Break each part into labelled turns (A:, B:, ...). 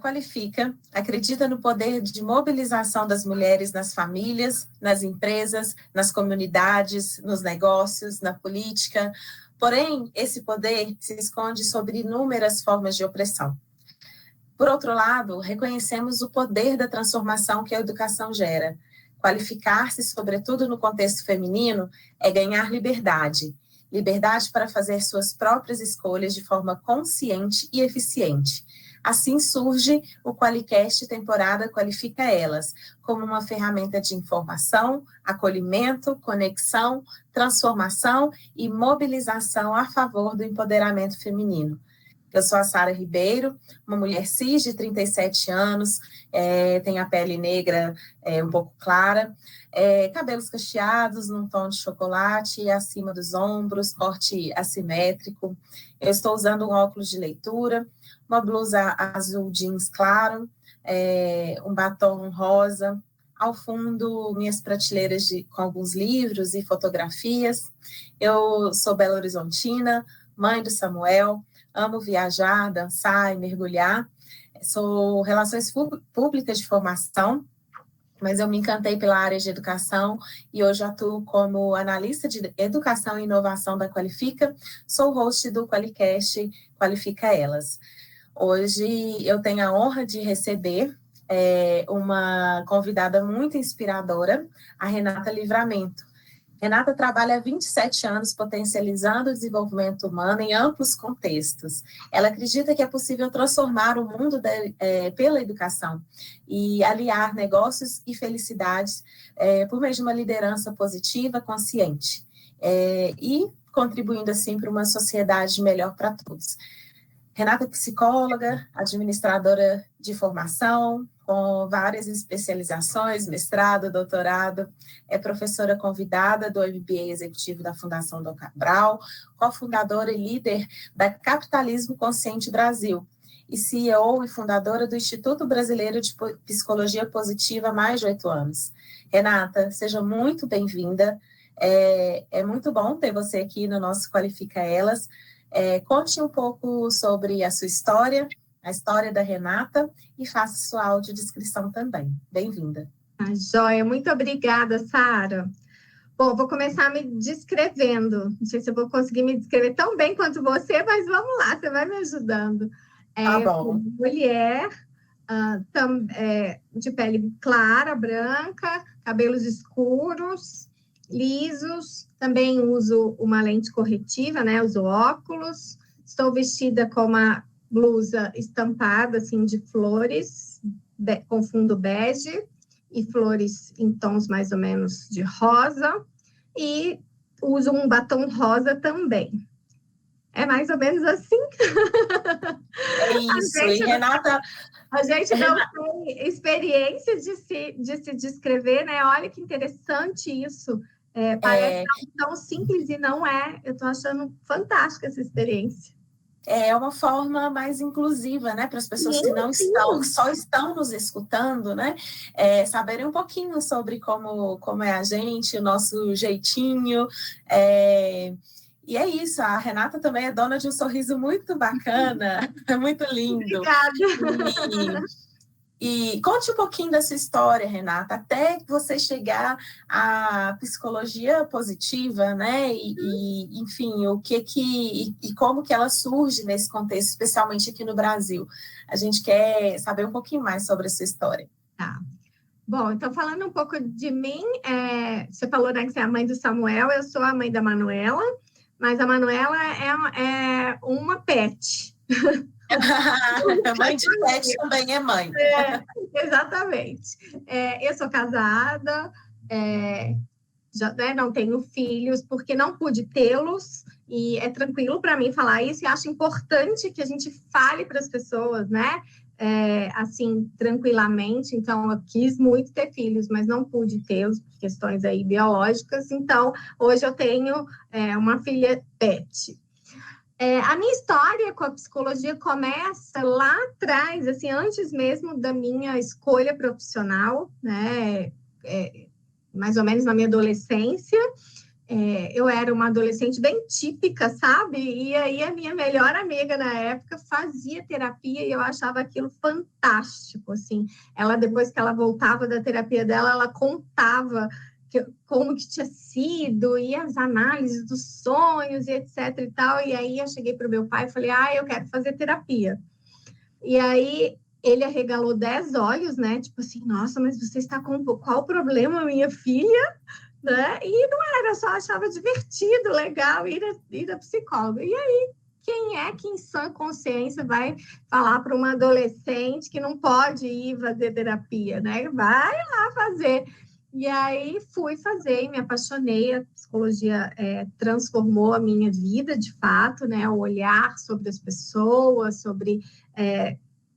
A: Qualifica acredita no poder de mobilização das mulheres nas famílias, nas empresas, nas comunidades, nos negócios, na política. Porém, esse poder se esconde sob inúmeras formas de opressão. Por outro lado, reconhecemos o poder da transformação que a educação gera. Qualificar-se, sobretudo no contexto feminino, é ganhar liberdade. Liberdade para fazer suas próprias escolhas de forma consciente e eficiente. Assim surge o Qualicast temporada Qualifica Elas, como uma ferramenta de informação, acolhimento, conexão, transformação e mobilização a favor do empoderamento feminino. Eu sou a Sara Ribeiro, uma mulher cis de 37 anos, tenho a pele negra um pouco clara, cabelos cacheados num tom de chocolate, acima dos ombros, corte assimétrico. Eu estou usando um óculos de leitura, uma blusa azul jeans claro, um batom rosa. Ao fundo, minhas prateleiras com alguns livros e fotografias. Eu sou belo-horizontina, mãe do Samuel, amo viajar, dançar e mergulhar. Sou relações públicas de formação, mas eu me encantei pela área de educação e hoje atuo como analista de educação e inovação da Qualifica. Sou host do Qualicast Qualifica Elas. Hoje eu tenho a honra de receber uma convidada muito inspiradora, a Renata Livramento. Renata trabalha há 27 anos potencializando o desenvolvimento humano em amplos contextos. Ela acredita que é possível transformar o mundo pela educação e aliar negócios e felicidades por meio de uma liderança positiva, consciente, e contribuindo assim para uma sociedade melhor para todos. Renata é psicóloga, administradora de formação, com várias especializações, mestrado, doutorado, é professora convidada do MBA Executivo da Fundação Dom Cabral, cofundadora e líder da Capitalismo Consciente Brasil, e CEO e fundadora do Instituto Brasileiro de Psicologia Positiva há mais de 8 anos. Renata, seja muito bem-vinda, é muito bom ter você aqui no nosso Qualifica Elas. Conte um pouco sobre a sua história, a história da Renata, e faça sua audiodescrição também. Bem-vinda.
B: Joia, muito obrigada, Sara. Bom, vou começar me descrevendo. Não sei se eu vou conseguir me descrever tão bem quanto você, mas vamos lá, você vai me ajudando.
A: Tá bom.
B: Mulher, de pele clara, branca, cabelos escuros, lisos, também uso uma lente corretiva, né? Uso óculos, estou vestida com uma blusa estampada, assim, de flores, com fundo bege, e flores em tons mais ou menos de rosa, e uso um batom rosa também. É mais ou menos assim?
A: É isso, e Renata...
B: A gente não tem experiência de se descrever, né? Olha que interessante isso. Parece tão simples e não é. Eu estou achando fantástica essa experiência.
A: É uma forma mais inclusiva, né, para as pessoas que não estão, só estão nos escutando, né, saberem um pouquinho sobre como é a gente, o nosso jeitinho, e é isso, a Renata também é dona de um sorriso muito bacana, é muito lindo.
B: Obrigada.
A: E conte um pouquinho da sua história, Renata, até você chegar à psicologia positiva, né? E enfim, e como que ela surge nesse contexto, especialmente aqui no Brasil. A gente quer saber um pouquinho mais sobre a sua história.
B: Tá. Bom, então falando um pouco de mim, você falou, né, que você é a mãe do Samuel, eu sou a mãe da Manuela, mas a Manuela é uma pet.
A: Mãe de pet também é mãe.
B: Exatamente. Eu sou casada, já, né, não tenho filhos, porque não pude tê-los, e é tranquilo para mim falar isso, e acho importante que a gente fale para as pessoas, né? Assim, tranquilamente. Então, eu quis muito ter filhos, mas não pude tê-los por questões aí biológicas. Então, hoje eu tenho uma filha pet. A minha história com a psicologia começa lá atrás, assim, antes mesmo da minha escolha profissional, né? Mais ou menos na minha adolescência. Eu era uma adolescente bem típica, sabe? E aí a minha melhor amiga na época fazia terapia e eu achava aquilo fantástico, assim. Ela, depois que ela voltava da terapia dela, ela contava como que tinha sido, e as análises dos sonhos, e etc e tal. E aí eu cheguei para o meu pai e falei, eu quero fazer terapia. E aí ele arregalou 10 olhos, né? Tipo assim, nossa, mas você está com qual o problema, minha filha? Né? E não era, só achava divertido, legal ir a psicóloga. E aí, quem é que em sã consciência vai falar para uma adolescente que não pode ir fazer terapia, né? Vai lá fazer. E aí fui fazer e me apaixonei. A psicologia transformou a minha vida, de fato, né? O olhar sobre as pessoas, sobre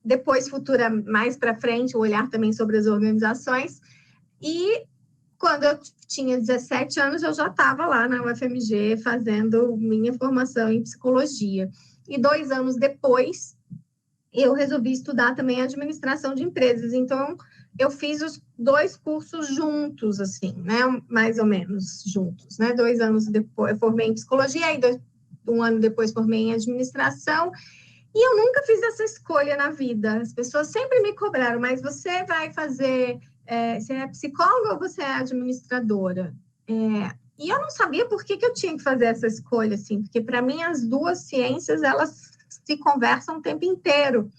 B: depois futura mais para frente, o olhar também sobre as organizações. E quando eu tinha 17 anos, eu já estava lá na UFMG fazendo minha formação em psicologia. E 2 anos depois, eu resolvi estudar também administração de empresas. Então, eu fiz os 2 cursos juntos, assim, né? Mais ou menos juntos, né? 2 anos depois, eu formei em psicologia, e 1 ano depois formei em administração. E eu nunca fiz essa escolha na vida. As pessoas sempre me cobraram, mas você vai fazer... você é psicóloga ou você é administradora? E eu não sabia por que eu tinha que fazer essa escolha, assim, porque para mim as duas ciências, elas se conversam o tempo inteiro.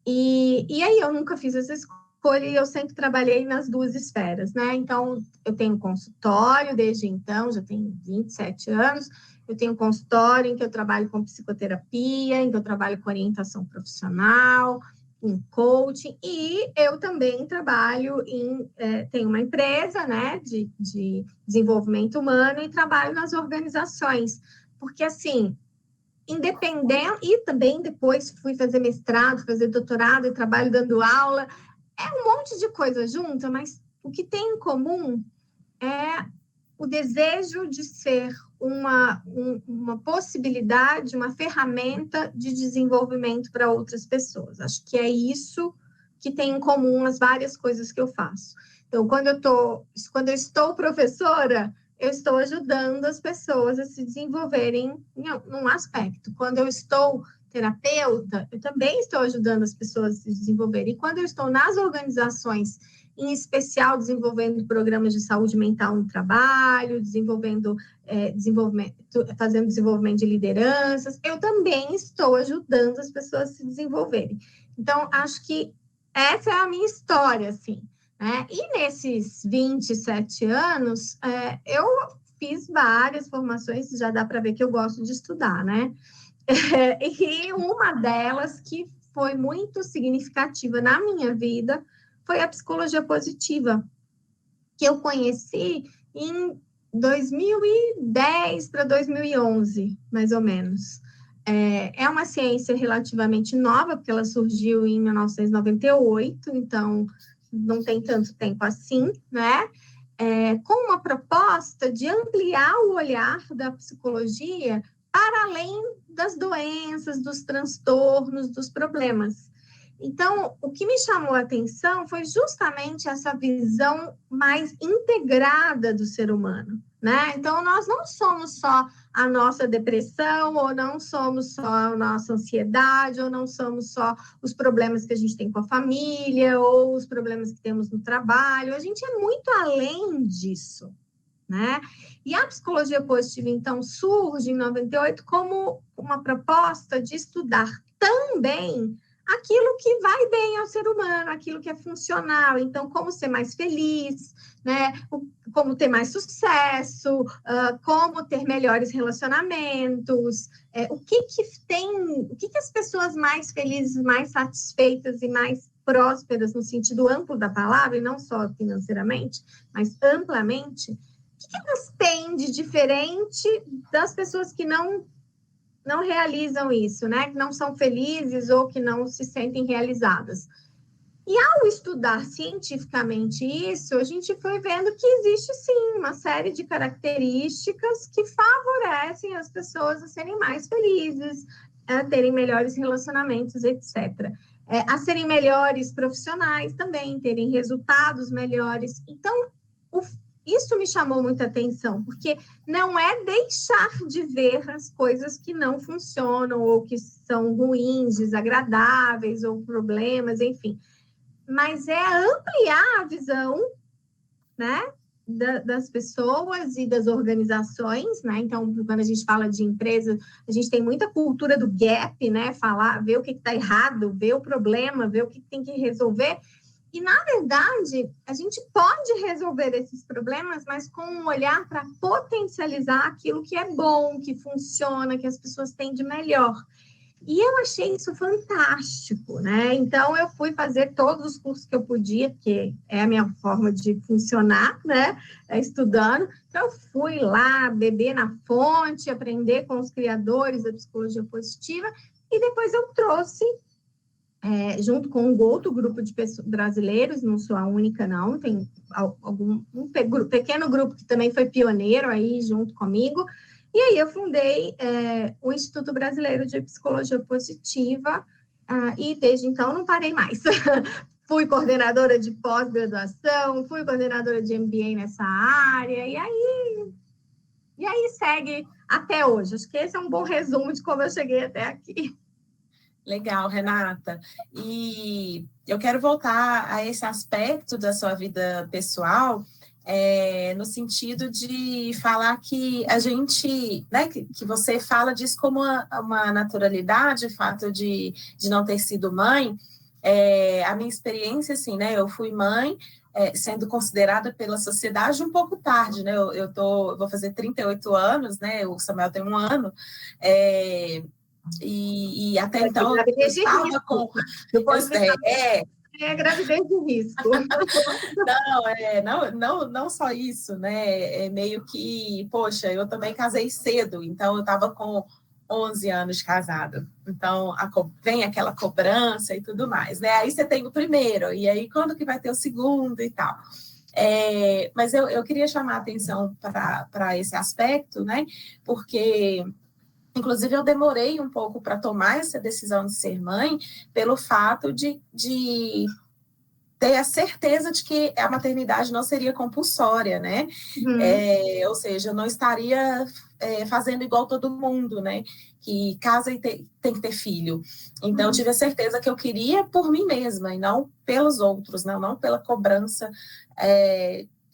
B: E aí eu nunca fiz essa escolha e eu sempre trabalhei nas 2 esferas, né? Então, eu tenho consultório desde então, já tenho 27 anos, eu tenho consultório em que eu trabalho com psicoterapia, em que eu trabalho com orientação profissional, em coaching, e eu também trabalho tenho uma empresa, né, de desenvolvimento humano e trabalho nas organizações, porque, assim, independente, e também depois fui fazer mestrado, fazer doutorado e trabalho dando aula, um monte de coisa junta, mas o que tem em comum é o desejo de ser uma possibilidade, uma ferramenta de desenvolvimento para outras pessoas. Acho que é isso que tem em comum as várias coisas que eu faço. Então, quando eu estou professora, eu estou ajudando as pessoas a se desenvolverem em um aspecto. Quando eu estou terapeuta, eu também estou ajudando as pessoas a se desenvolverem. E quando eu estou nas organizações, em especial desenvolvendo programas de saúde mental no trabalho, fazendo desenvolvimento de lideranças, eu também estou ajudando as pessoas a se desenvolverem. Então, acho que essa é a minha história, assim, né? E nesses 27 anos, eu fiz várias formações, já dá para ver que eu gosto de estudar, né? E uma delas que foi muito significativa na minha vida foi a psicologia positiva, que eu conheci em 2010 para 2011, mais ou menos. É uma ciência relativamente nova, porque ela surgiu em 1998, então não tem tanto tempo assim, né? Com uma proposta de ampliar o olhar da psicologia para além das doenças, dos transtornos, dos problemas. Então, o que me chamou a atenção foi justamente essa visão mais integrada do ser humano, né? Então, nós não somos só a nossa depressão, ou não somos só a nossa ansiedade, ou não somos só os problemas que a gente tem com a família, ou os problemas que temos no trabalho. A gente é muito além disso, né? E a psicologia positiva, então, surge em 98 como uma proposta de estudar também aquilo que vai bem ao ser humano, aquilo que é funcional. Então, como ser mais feliz, né? Como ter mais sucesso, como ter melhores relacionamentos, o que as pessoas mais felizes, mais satisfeitas e mais prósperas no sentido amplo da palavra, e não só financeiramente, mas amplamente, o que elas têm de diferente das pessoas que não realizam isso, né? Que não são felizes ou que não se sentem realizadas. E ao estudar cientificamente isso, a gente foi vendo que existe sim uma série de características que favorecem as pessoas a serem mais felizes, a terem melhores relacionamentos, etc. A serem melhores profissionais também, terem resultados melhores. Então, isso me chamou muita atenção, porque não é deixar de ver as coisas que não funcionam, ou que são ruins, desagradáveis, ou problemas, enfim, mas é ampliar a visão, né, das pessoas e das organizações, né? Então, quando a gente fala de empresa, a gente tem muita cultura do gap, né? Falar, ver o que está errado, ver o problema, ver o que tem que resolver. E, na verdade, a gente pode resolver esses problemas, mas com um olhar para potencializar aquilo que é bom, que funciona, que as pessoas têm de melhor. E eu achei isso fantástico, né? Então, eu fui fazer todos os cursos que eu podia, porque é a minha forma de funcionar, né? Estudando. Então, eu fui lá beber na fonte, aprender com os criadores da psicologia positiva, e depois eu trouxe, junto com um outro grupo de brasileiros, não sou a única, não, tem um pequeno grupo que também foi pioneiro aí junto comigo. E aí eu fundei o Instituto Brasileiro de Psicologia Positiva, e desde então não parei mais. Fui coordenadora de pós-graduação, fui coordenadora de MBA nessa área, e aí segue até hoje. Acho que esse é um bom resumo de como eu cheguei até aqui.
A: Legal, Renata. E eu quero voltar a esse aspecto da sua vida pessoal, no sentido de falar que a gente, né, que você fala disso como uma naturalidade, o fato de não ter sido mãe. A minha experiência, assim, né, eu fui mãe, sendo considerada pela sociedade um pouco tarde, né, eu vou fazer 38 anos, né, o Samuel tem 1 ano, e até então eu estava com...
B: gravidez de risco.
A: Não só isso, né? É meio que, poxa, eu também casei cedo, então eu estava com 11 anos de casado. Então, vem aquela cobrança e tudo mais, né? Aí você tem o primeiro, e aí quando que vai ter o segundo e tal? Mas eu queria chamar a atenção para esse aspecto, né? Porque... Inclusive, eu demorei um pouco para tomar essa decisão de ser mãe, pelo fato de ter a certeza de que a maternidade não seria compulsória, né? Ou seja, eu não estaria fazendo igual todo mundo, né? Que casa e tem que ter filho. Então, eu tive a certeza que eu queria por mim mesma, e não pelos outros, não pela cobrança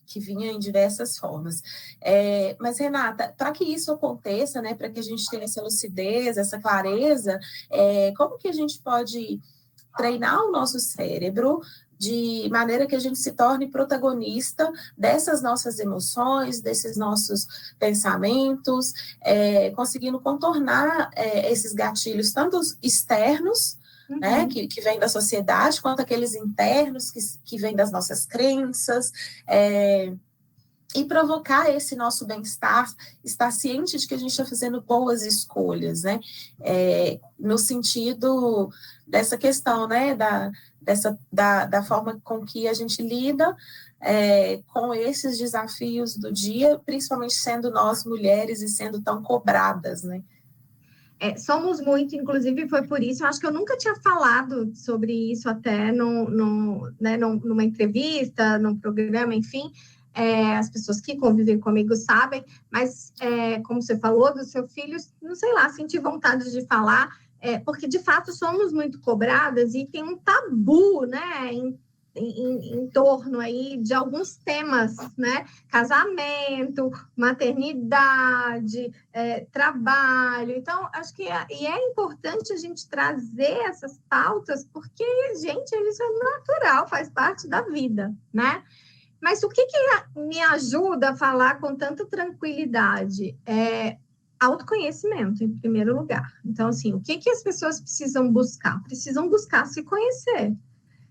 A: que vinha em diversas formas. Mas, Renata, para que isso aconteça, né, para que a gente tenha essa lucidez, essa clareza, como que a gente pode treinar o nosso cérebro de maneira que a gente se torne protagonista dessas nossas emoções, desses nossos pensamentos, conseguindo contornar esses gatilhos, tanto externos, né, que vem da sociedade, quanto aqueles internos que vêm das nossas crenças, e provocar esse nosso bem-estar, estar ciente de que a gente está fazendo boas escolhas, né, no sentido dessa questão, né, da forma com que a gente lida com esses desafios do dia, principalmente sendo nós mulheres e sendo tão cobradas, né.
B: Somos muito, inclusive foi por isso, eu acho que eu nunca tinha falado sobre isso até numa entrevista, num programa, enfim, as pessoas que convivem comigo sabem, mas como você falou do seu filho, não sei lá, senti vontade de falar, porque de fato somos muito cobradas e tem um tabu, né, em torno aí de alguns temas, né? Casamento, maternidade, trabalho. Então, acho que é importante a gente trazer essas pautas, porque, gente, isso é natural, faz parte da vida, né? Mas o que me ajuda a falar com tanta tranquilidade? Autoconhecimento, em primeiro lugar. Então, assim, o que as pessoas precisam buscar? Precisam buscar se conhecer.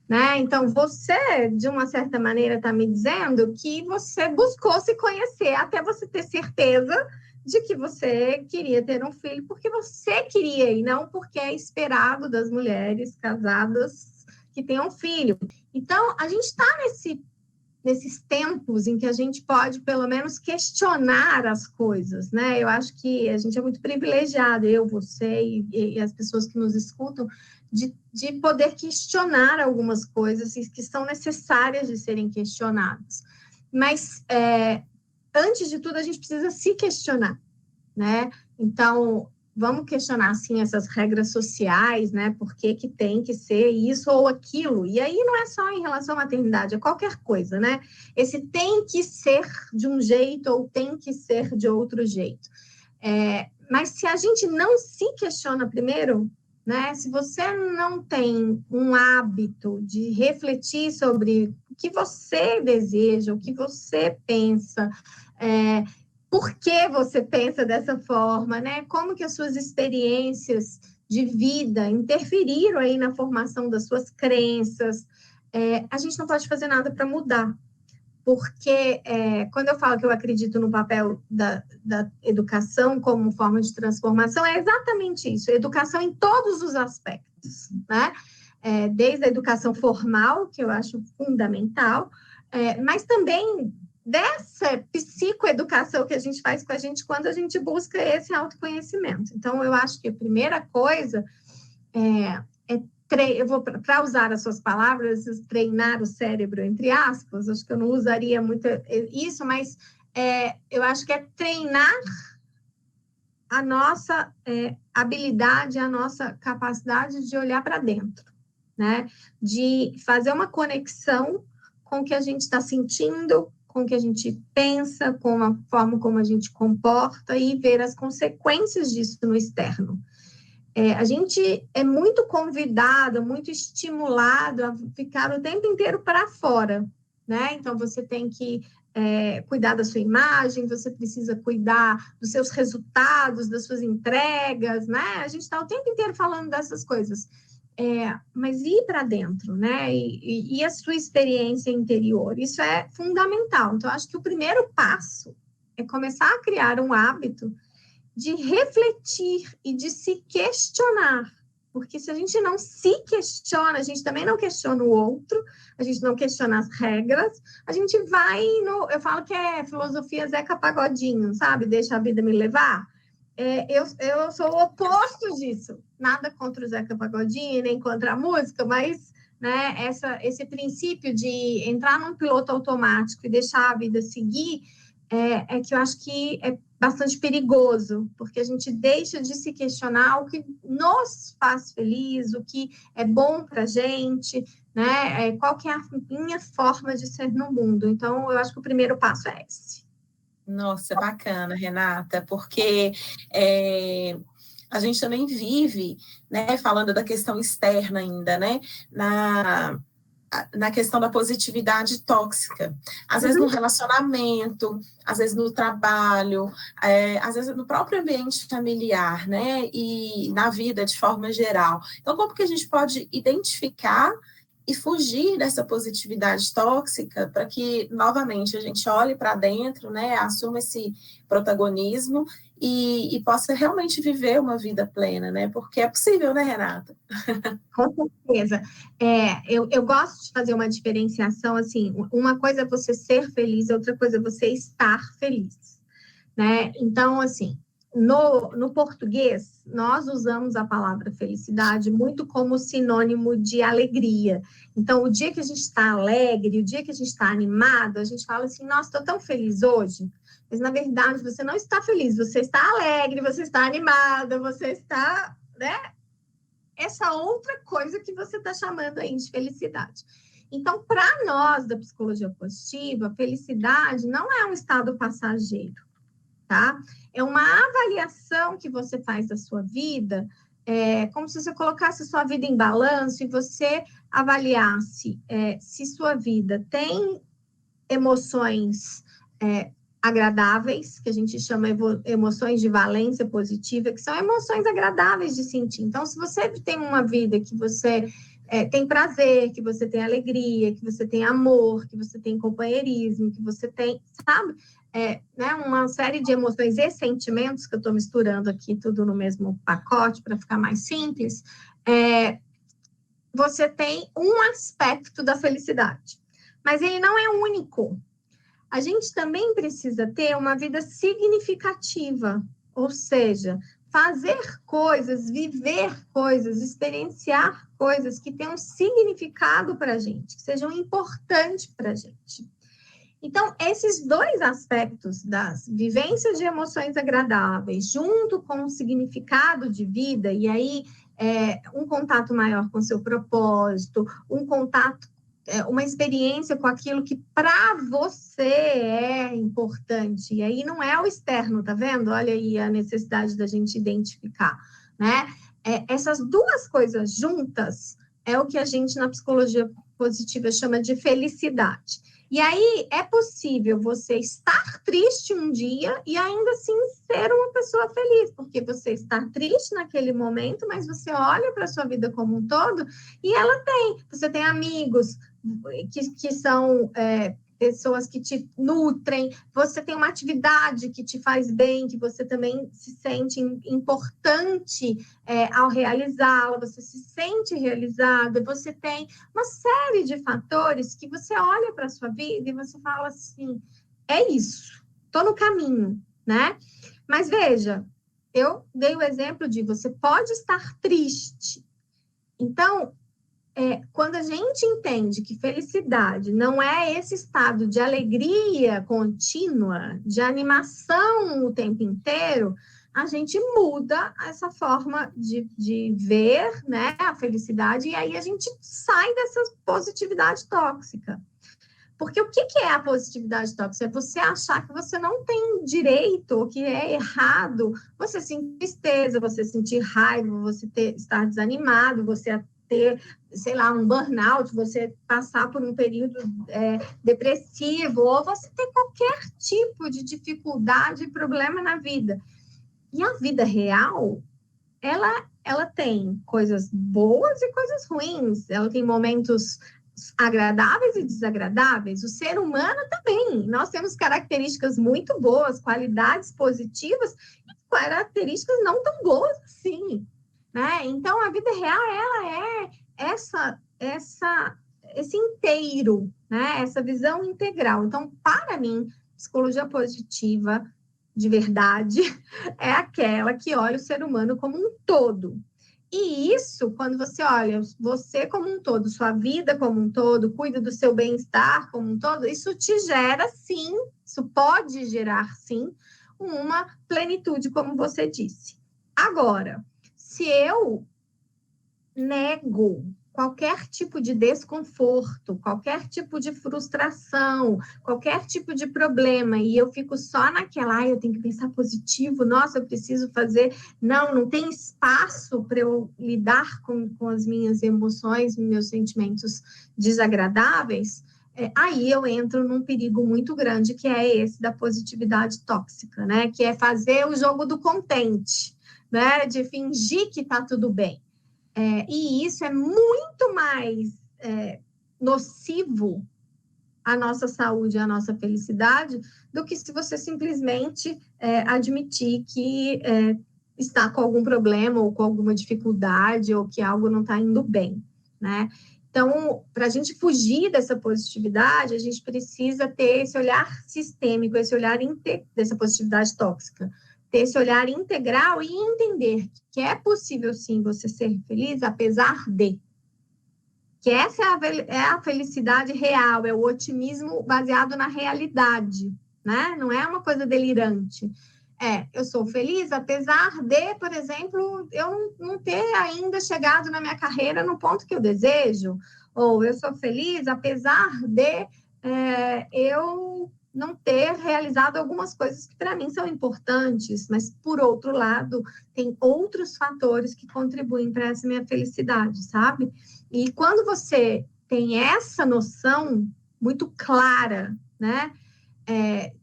B: Né? Então, você, de uma certa maneira, está me dizendo que você buscou se conhecer até você ter certeza de que você queria ter um filho, porque você queria e não porque é esperado das mulheres casadas que tenham filho. Então, a gente está nesses tempos em que a gente pode, pelo menos, questionar as coisas, né? Eu acho que a gente é muito privilegiado, eu, você e as pessoas que nos escutam, de poder questionar algumas coisas que são necessárias de serem questionadas. Mas, antes de tudo, a gente precisa se questionar, né? Então, vamos questionar, assim, essas regras sociais, né? Por que que tem que ser isso ou aquilo? E aí não é só em relação à maternidade, é qualquer coisa, né? Esse tem que ser de um jeito ou tem que ser de outro jeito. Mas se a gente não se questiona primeiro, né? Se você não tem um hábito de refletir sobre o que você deseja, o que você pensa, por que você pensa dessa forma, né? Como que as suas experiências de vida interferiram aí na formação das suas crenças, a gente não pode fazer nada para mudar. Porque quando eu falo que eu acredito no papel da educação como forma de transformação, é exatamente isso, educação em todos os aspectos, né? Desde a educação formal, que eu acho fundamental, mas também dessa psicoeducação que a gente faz com a gente quando a gente busca esse autoconhecimento. Então, eu acho que a primeira coisa eu vou, para usar as suas palavras, treinar o cérebro, entre aspas, acho que eu não usaria muito isso, mas eu acho que é treinar a nossa habilidade, a nossa capacidade de olhar para dentro, né? De fazer uma conexão com o que a gente está sentindo, com o que a gente pensa, com a forma como a gente comporta e ver as consequências disso no externo. A gente é muito convidado, muito estimulado a ficar o tempo inteiro para fora, né? Então, você tem que cuidar da sua imagem, você precisa cuidar dos seus resultados, das suas entregas, né? A gente está o tempo inteiro falando dessas coisas. Mas ir para dentro, né? E a sua experiência interior, isso é fundamental. Então, acho que o primeiro passo é começar a criar um hábito de refletir e de se questionar, porque se a gente não se questiona, a gente também não questiona o outro, a gente não questiona as regras, a gente vai eu falo que é filosofia Zeca Pagodinho, sabe? Deixa a vida me levar. Eu sou o oposto disso, nada contra o Zeca Pagodinho, nem contra a música, mas né, esse princípio de entrar num piloto automático e deixar a vida seguir, que eu acho que é bastante perigoso, porque a gente deixa de se questionar o que nos faz feliz, o que é bom para a gente, né? Qual que é a minha forma de ser no mundo. Então, eu acho que o primeiro passo é esse.
A: Nossa, bacana, Renata, porque a gente também vive, né, falando da questão externa ainda, né, na questão da positividade tóxica. Às vezes no relacionamento, às vezes no trabalho, às vezes no próprio ambiente familiar, né? E na vida de forma geral. Então, como que a gente pode identificar e fugir dessa positividade tóxica para que, novamente, a gente olhe para dentro, né? Assuma esse protagonismo e possa realmente viver uma vida plena, né? Porque é possível, né, Renata?
B: Com certeza. Eu gosto de fazer uma diferenciação, assim, uma coisa é você ser feliz, outra coisa é você estar feliz, né? Então, assim, no português, nós usamos a palavra felicidade muito como sinônimo de alegria. Então, o dia que a gente está alegre, o dia que a gente está animado, a gente fala assim, nossa, estou tão feliz hoje. Mas, na verdade, você não está feliz, você está alegre, você está animada, você está, né? Essa outra coisa que você está chamando aí de felicidade. Então, para nós da psicologia positiva, felicidade não é um estado passageiro, tá? É uma avaliação que você faz da sua vida, como se você colocasse a sua vida em balanço e você avaliasse se sua vida tem emoções agradáveis, que a gente chama emoções de valência positiva, que são emoções agradáveis de sentir. Então, se você tem uma vida que você tem prazer, que você tem alegria, que você tem amor, que você tem companheirismo, que você tem, sabe, né, uma série de emoções e sentimentos, que eu estou misturando aqui tudo no mesmo pacote para ficar mais simples, você tem um aspecto da felicidade, mas ele não é único. A gente também precisa ter uma vida significativa, ou seja, fazer coisas, viver coisas, experienciar coisas que tenham significado para a gente, que sejam importantes para a gente. Então, esses dois aspectos das vivências de emoções agradáveis, junto com o significado de vida, e aí um contato maior com o seu propósito, um contato, uma experiência com aquilo que para você é importante. E aí não é o externo, tá vendo? Olha aí a necessidade da gente identificar, né? Essas duas coisas juntas é o que a gente na psicologia positiva chama de felicidade. E aí é possível você estar triste um dia e ainda assim ser uma pessoa feliz, porque você está triste naquele momento, mas você olha para a sua vida como um todo e você tem amigos que são pessoas que te nutrem, você tem uma atividade que te faz bem, que você também se sente importante ao realizá-la, você se sente realizado, você tem uma série de fatores que você olha para a sua vida e você fala assim, é isso, estou no caminho, né? Mas veja, eu dei o exemplo de você pode estar triste, então quando a gente entende que felicidade não é esse estado de alegria contínua, de animação o tempo inteiro, a gente muda essa forma de ver, né, a felicidade, e aí a gente sai dessa positividade tóxica. Porque o que é a positividade tóxica? É você achar que você não tem direito, ou que é errado, você sentir tristeza, você sentir raiva, você estar desanimado, você ter, sei lá, um burnout, você passar por um período depressivo, ou você ter qualquer tipo de dificuldade e problema na vida. E a vida real, ela tem coisas boas e coisas ruins, ela tem momentos agradáveis e desagradáveis. O ser humano também, nós temos características muito boas, qualidades positivas e características não tão boas assim, né? Então, a vida real, ela é esse inteiro, né? Essa visão integral. Então, para mim, psicologia positiva, de verdade, é aquela que olha o ser humano como um todo. E isso, quando você olha você como um todo, sua vida como um todo, cuida do seu bem-estar como um todo, isso te gera, sim, isso pode gerar, sim, uma plenitude, como você disse. Agora, se eu nego qualquer tipo de desconforto, qualquer tipo de frustração, qualquer tipo de problema, e eu fico só naquela, eu tenho que pensar positivo, nossa, eu preciso fazer, não tem espaço para eu lidar com as minhas emoções, meus sentimentos desagradáveis, aí eu entro num perigo muito grande, que é esse da positividade tóxica, né? Que é fazer o jogo do contente, né? De fingir que tá tudo bem. E isso é muito mais nocivo à nossa saúde, à nossa felicidade, do que se você simplesmente admitir que está com algum problema ou com alguma dificuldade ou que algo não está indo bem, né? Então, para a gente fugir dessa positividade, a gente precisa ter esse olhar sistêmico, esse olhar dessa positividade tóxica, ter esse olhar integral e entender que é possível, sim, você ser feliz, apesar de. Que essa é a felicidade real, é o otimismo baseado na realidade, né? Não é uma coisa delirante. Eu sou feliz, apesar de, por exemplo, eu não ter ainda chegado na minha carreira no ponto que eu desejo, ou eu sou feliz, apesar de eu não ter realizado algumas coisas que para mim são importantes, mas, por outro lado, tem outros fatores que contribuem para essa minha felicidade, sabe? E quando você tem essa noção muito clara, né,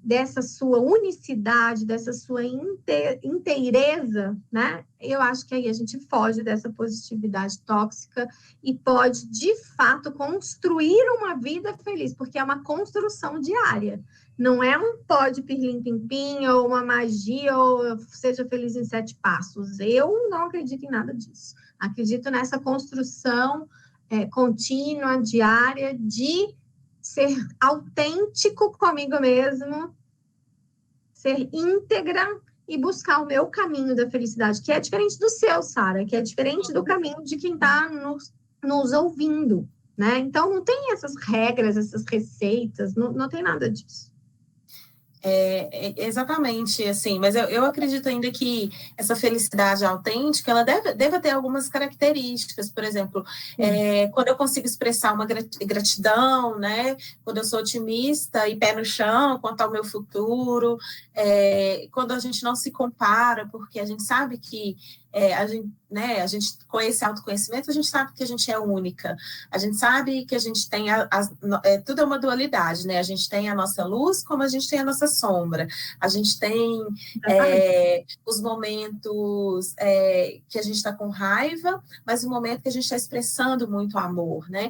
B: dessa sua unicidade, dessa sua inteireza, né, eu acho que aí a gente foge dessa positividade tóxica e pode, de fato, construir uma vida feliz, porque é uma construção diária. Não é um pó de pirlim-pim-pim ou uma magia ou seja feliz em 7 passos. Eu não acredito em nada disso. Acredito nessa construção contínua, diária, de ser autêntico comigo mesmo, ser íntegra e buscar o meu caminho da felicidade, que é diferente do seu, Sara, que é diferente do caminho de quem está nos ouvindo, né? Então, não tem essas regras, essas receitas, não tem nada disso.
A: Exatamente, assim, mas eu acredito ainda que essa felicidade autêntica, ela deve ter algumas características, por exemplo, quando eu consigo expressar uma gratidão, né, quando eu sou otimista e pé no chão quanto ao meu futuro, quando a gente não se compara, porque a gente sabe que a gente, com esse autoconhecimento, a gente sabe que a gente é única, a gente sabe que a gente tem tudo é uma dualidade, né? A gente tem a nossa luz, como a gente tem a nossa sombra, a gente tem os momentos que a gente está com raiva, mas o momento que a gente está expressando muito amor, né?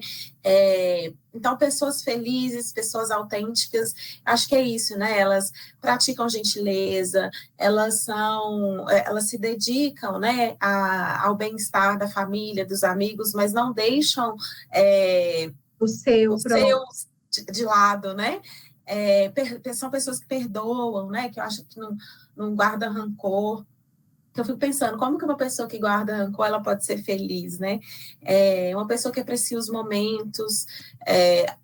A: Então, pessoas felizes, pessoas autênticas, acho que é isso, né? Elas praticam gentileza, elas se dedicam, né, ao bem-estar da família, dos amigos, mas não deixam
B: o seu
A: de lado, né? São pessoas que perdoam, né? Que eu acho que não guarda rancor. Eu fico pensando, como que uma pessoa que guarda rancor, ela pode ser feliz, né? Uma pessoa que aprecia os momentos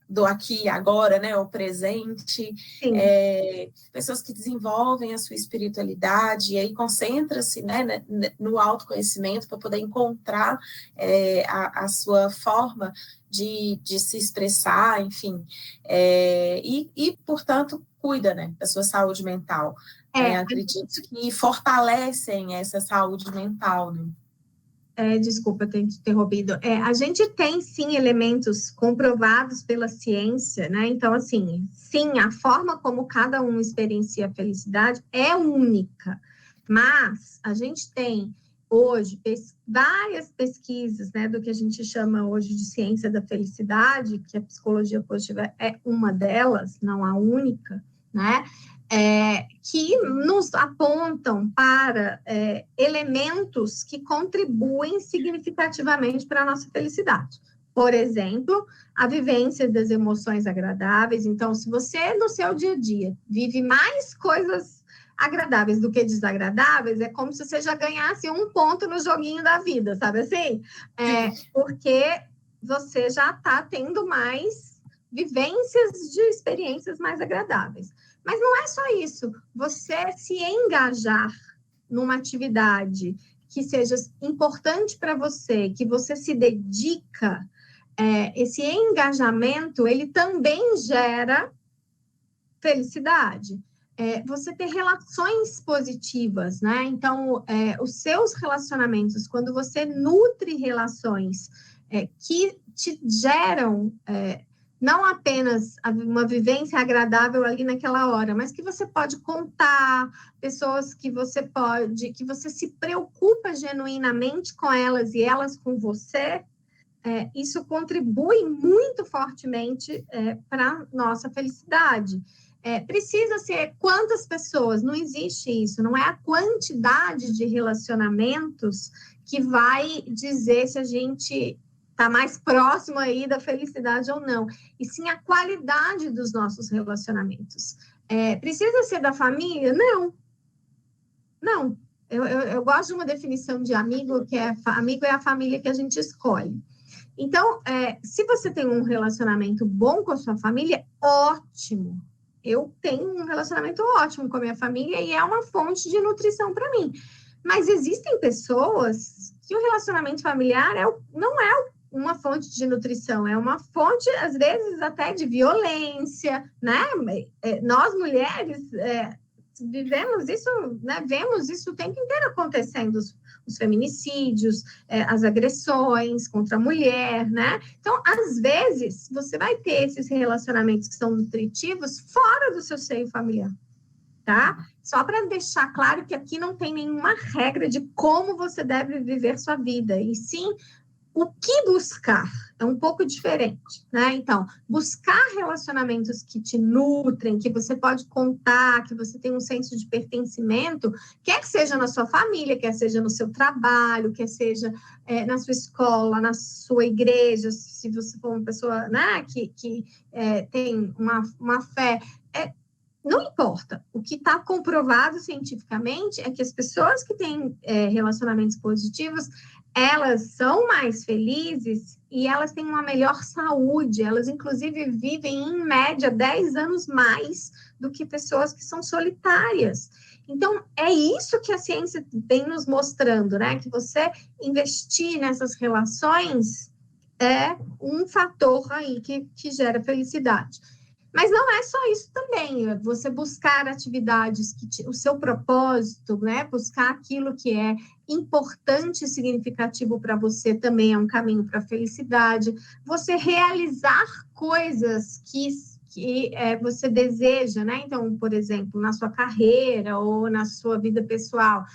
A: do aqui e agora, né? O presente. Pessoas que desenvolvem a sua espiritualidade e aí concentra-se, né, no autoconhecimento para poder encontrar a sua forma de se expressar, enfim. Portanto, cuida, né, da sua saúde mental. Acredito que fortalecem essa saúde mental, né?
B: Desculpa ter te interrompido. A gente tem, sim, elementos comprovados pela ciência, né? Então, assim, sim, a forma como cada um experiencia a felicidade é única, mas a gente tem hoje várias pesquisas, né, do que a gente chama hoje de ciência da felicidade, que a psicologia positiva é uma delas, não a única, né? Que nos apontam para elementos que contribuem significativamente para a nossa felicidade. Por exemplo, a vivência das emoções agradáveis. Então, se você, no seu dia a dia, vive mais coisas agradáveis do que desagradáveis, é como se você já ganhasse um ponto no joguinho da vida, sabe assim? Porque você já está tendo mais vivências de experiências mais agradáveis. Mas não é só isso. Você se engajar numa atividade que seja importante para você, que você se dedica, esse engajamento, ele também gera felicidade. Você ter relações positivas, né? Então, os seus relacionamentos, quando você nutre relações que te geram não apenas uma vivência agradável ali naquela hora, mas que você pode contar, pessoas que você se preocupa genuinamente com elas e elas com você, isso contribui muito fortemente para a nossa felicidade. Precisa ser quantas pessoas, não existe isso, não é a quantidade de relacionamentos que vai dizer se a gente está mais próximo aí da felicidade ou não, e sim a qualidade dos nossos relacionamentos. Precisa ser da família? Não. Eu gosto de uma definição de amigo, que amigo é a família que a gente escolhe. Então, se você tem um relacionamento bom com a sua família, ótimo. Eu tenho um relacionamento ótimo com a minha família e é uma fonte de nutrição para mim. Mas existem pessoas que o relacionamento familiar não é uma fonte de nutrição, é uma fonte, às vezes, até de violência, né? Nós, mulheres, vivemos isso, né? Vemos isso o tempo inteiro acontecendo, os feminicídios, as agressões contra a mulher, né? Então, às vezes, você vai ter esses relacionamentos que são nutritivos fora do seu seio familiar, tá? Só para deixar claro que aqui não tem nenhuma regra de como você deve viver sua vida, e sim o que buscar é um pouco diferente, né? Então, buscar relacionamentos que te nutrem, que você pode contar, que você tem um senso de pertencimento, quer que seja na sua família, quer seja no seu trabalho, quer seja na sua escola, na sua igreja, se você for uma pessoa, né, que tem uma fé. não importa. O que está comprovado cientificamente é que as pessoas que têm relacionamentos positivos, elas são mais felizes e elas têm uma melhor saúde. Elas, inclusive, vivem, em média, 10 anos mais do que pessoas que são solitárias. Então, é isso que a ciência vem nos mostrando, né? Que você investir nessas relações é um fator aí que gera felicidade. Mas não é só isso também, você buscar atividades o seu propósito, né? Buscar aquilo que é importante e significativo para você também é um caminho para a felicidade. Você realizar coisas que você deseja, né? Então, por exemplo, na sua carreira ou na sua vida pessoal,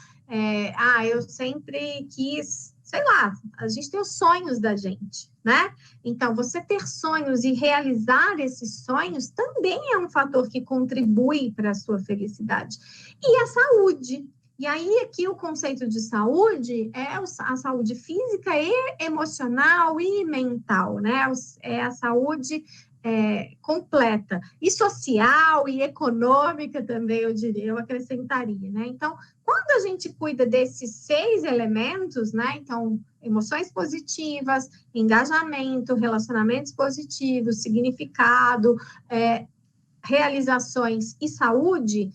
B: eu sempre quis, sei lá, a gente tem os sonhos da gente, né? Então, você ter sonhos e realizar esses sonhos também é um fator que contribui para a sua felicidade. E a saúde. E aí, aqui, o conceito de saúde é a saúde física e emocional e mental, né? É a saúde completa. E social e econômica também, eu acrescentaria, né? Então, quando a gente cuida desses 6 elementos, né? Então, emoções positivas, engajamento, relacionamentos positivos, significado, realizações e saúde,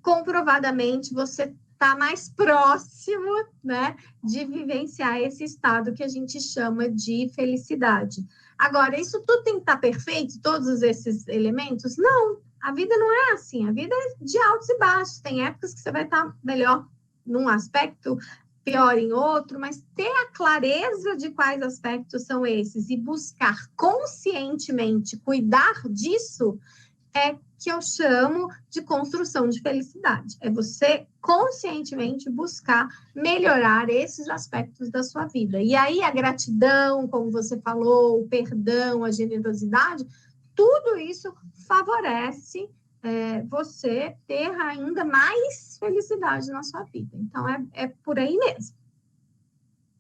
B: comprovadamente você está mais próximo, né, de vivenciar esse estado que a gente chama de felicidade. Agora, isso tudo tem que estar perfeito, todos esses elementos? Não, a vida não é assim, a vida é de altos e baixos, tem épocas que você vai estar melhor num aspecto, pior em outro, mas ter a clareza de quais aspectos são esses e buscar conscientemente cuidar disso é que eu chamo de construção de felicidade. É você conscientemente buscar melhorar esses aspectos da sua vida. E aí a gratidão, como você falou, o perdão, a generosidade, tudo isso favorece você ter ainda mais felicidade na sua vida. Então, é por aí mesmo.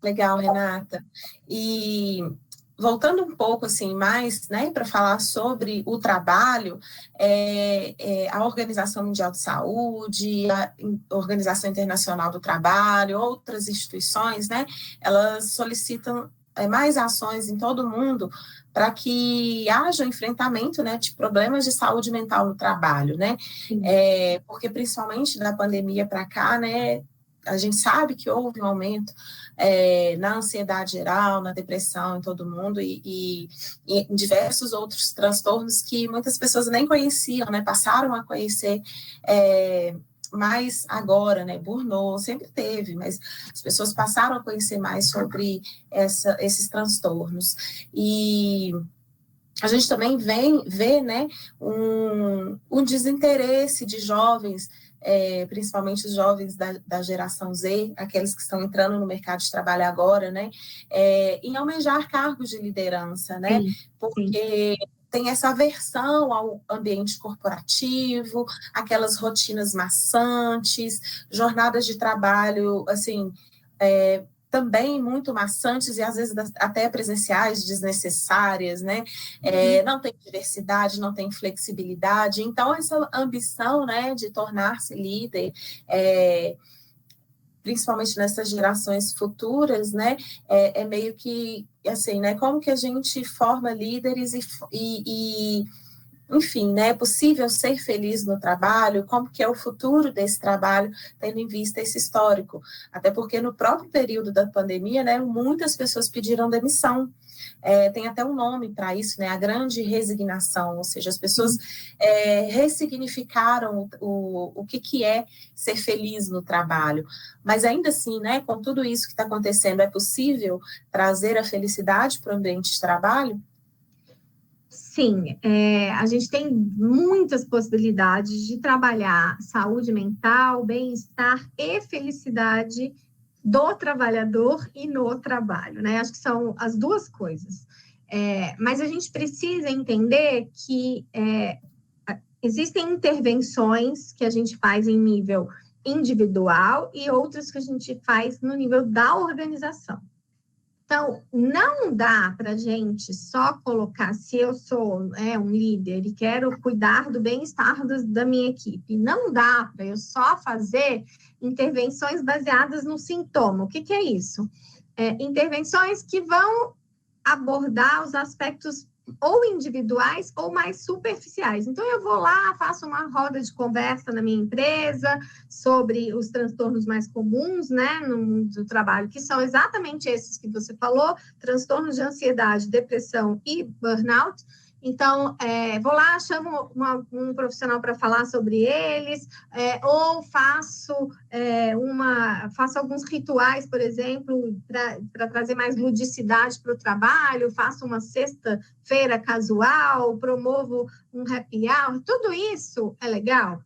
A: Legal, Renata. E voltando um pouco assim mais, né, para falar sobre o trabalho, a Organização Mundial de Saúde, a Organização Internacional do Trabalho, outras instituições, né, elas solicitam mais ações em todo o mundo para que haja um enfrentamento, né, de problemas de saúde mental no trabalho, né, porque principalmente da pandemia para cá, né, a gente sabe que houve um aumento na ansiedade geral, na depressão em todo mundo e em diversos outros transtornos que muitas pessoas nem conheciam, né, passaram a conhecer mais agora, né, Burnout sempre teve, mas as pessoas passaram a conhecer mais sobre esses transtornos. E a gente também vê, né, um desinteresse de jovens, principalmente os jovens da geração Z, aqueles que estão entrando no mercado de trabalho agora, né, em almejar cargos de liderança, né, porque tem essa aversão ao ambiente corporativo, aquelas rotinas maçantes, jornadas de trabalho, assim, também muito maçantes e às vezes até presenciais desnecessárias, né? Não tem diversidade, não tem flexibilidade. Então, essa ambição, né, de tornar-se líder, principalmente nessas gerações futuras, né, é meio que, assim, né, como que a gente forma líderes e enfim, né, é possível ser feliz no trabalho, como que é o futuro desse trabalho, tendo em vista esse histórico, até porque no próprio período da pandemia, né, muitas pessoas pediram demissão, tem até um nome para isso, né, a grande resignação, ou seja, as pessoas ressignificaram o que é ser feliz no trabalho, mas ainda assim, né, com tudo isso que está acontecendo, é possível trazer a felicidade para o ambiente de trabalho?
B: Sim, a gente tem muitas possibilidades de trabalhar saúde mental, bem-estar e felicidade do trabalhador e no trabalho, né? Acho que são as duas coisas. Mas a gente precisa entender que existem intervenções que a gente faz em nível individual e outras que a gente faz no nível da organização. Então, não dá para a gente só colocar, se eu sou um líder e quero cuidar do bem-estar da minha equipe, não dá para eu só fazer intervenções baseadas no sintoma. O que é isso? Intervenções que vão abordar os aspectos ou individuais ou mais superficiais. Então, eu vou lá, faço uma roda de conversa na minha empresa sobre os transtornos mais comuns, né, no mundo do trabalho, que são exatamente esses que você falou, transtornos de ansiedade, depressão e burnout. Então, vou lá, chamo um profissional para falar sobre eles, ou faço alguns rituais, por exemplo, para trazer mais ludicidade para o trabalho, faço uma sexta-feira casual, promovo um happy hour, tudo isso é legal,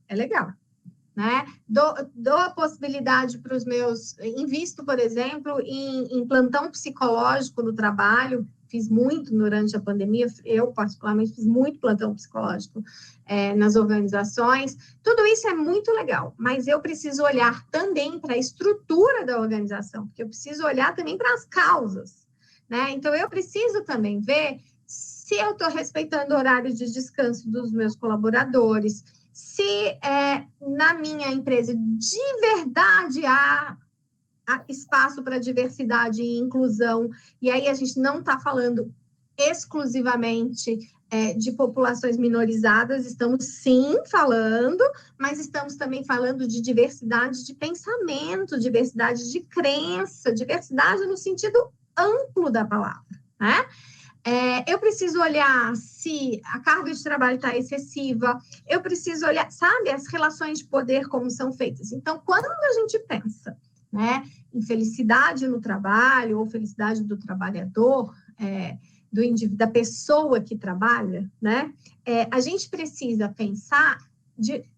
B: né? Dou a possibilidade para os meus, invisto, por exemplo, em plantão psicológico no trabalho, fiz muito durante a pandemia, eu particularmente fiz muito plantão psicológico nas organizações, tudo isso é muito legal, mas eu preciso olhar também para a estrutura da organização, porque eu preciso olhar também para as causas, né? Então, eu preciso também ver se eu estou respeitando o horário de descanso dos meus colaboradores, se na minha empresa de verdade há espaço para diversidade e inclusão, e aí a gente não está falando exclusivamente de populações minorizadas, estamos sim falando, mas estamos também falando de diversidade de pensamento, diversidade de crença, diversidade no sentido amplo da palavra, né? Eu preciso olhar se a carga de trabalho está excessiva, eu preciso olhar, sabe, as relações de poder como são feitas. Então, quando a gente pensa, né, em felicidade no trabalho, ou felicidade do trabalhador, do indivíduo, da pessoa que trabalha, né, a gente precisa pensar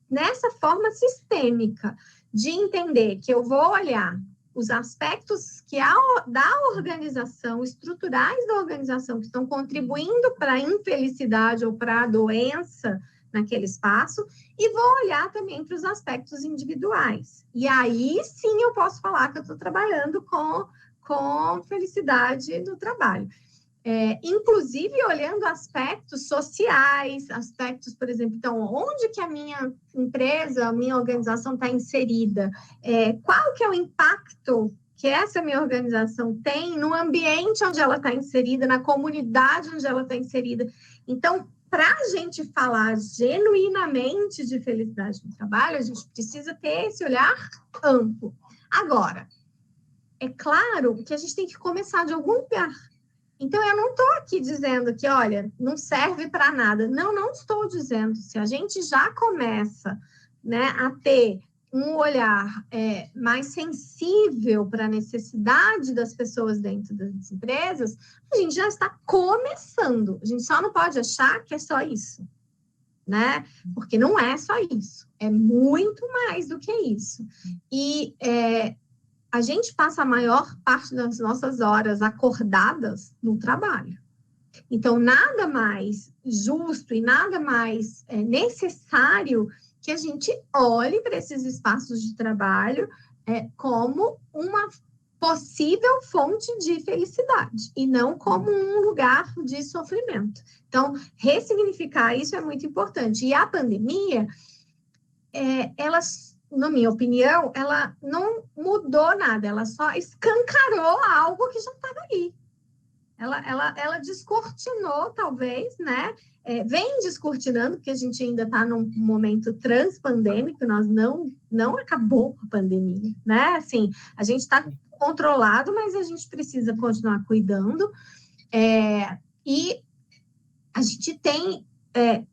B: nessa forma sistêmica, de entender que eu vou olhar os aspectos da organização, estruturais da organização, que estão contribuindo para a infelicidade ou para a doença naquele espaço, e vou olhar também para os aspectos individuais. E aí, sim, eu posso falar que eu estou trabalhando com felicidade no trabalho. Inclusive olhando aspectos sociais, aspectos, por exemplo, então, onde que a minha empresa, a minha organização está inserida? Qual que é o impacto que essa minha organização tem no ambiente onde ela está inserida, na comunidade onde ela está inserida? Então, para a gente falar genuinamente de felicidade no trabalho, a gente precisa ter esse olhar amplo. Agora, é claro que a gente tem que começar de algum lugar. Então, eu não estou aqui dizendo que, olha, não serve para nada. Não estou dizendo. Se a gente já começa, né, a ter um olhar mais sensível para a necessidade das pessoas dentro das empresas, a gente já está começando. A gente só não pode achar que é só isso, né? Porque não é só isso. É muito mais do que isso. E a gente passa a maior parte das nossas horas acordadas no trabalho. Então, nada mais justo e nada mais necessário que a gente olhe para esses espaços de trabalho como uma possível fonte de felicidade e não como um lugar de sofrimento. Então, ressignificar isso é muito importante. E a pandemia, na minha opinião, ela não mudou nada, ela só escancarou algo que já estava aí. Ela descortinou, talvez, né? Vem descortinando, porque a gente ainda está num momento transpandêmico, nós não acabou a pandemia, né? Assim, a gente está controlado, mas a gente precisa continuar cuidando. E a gente tem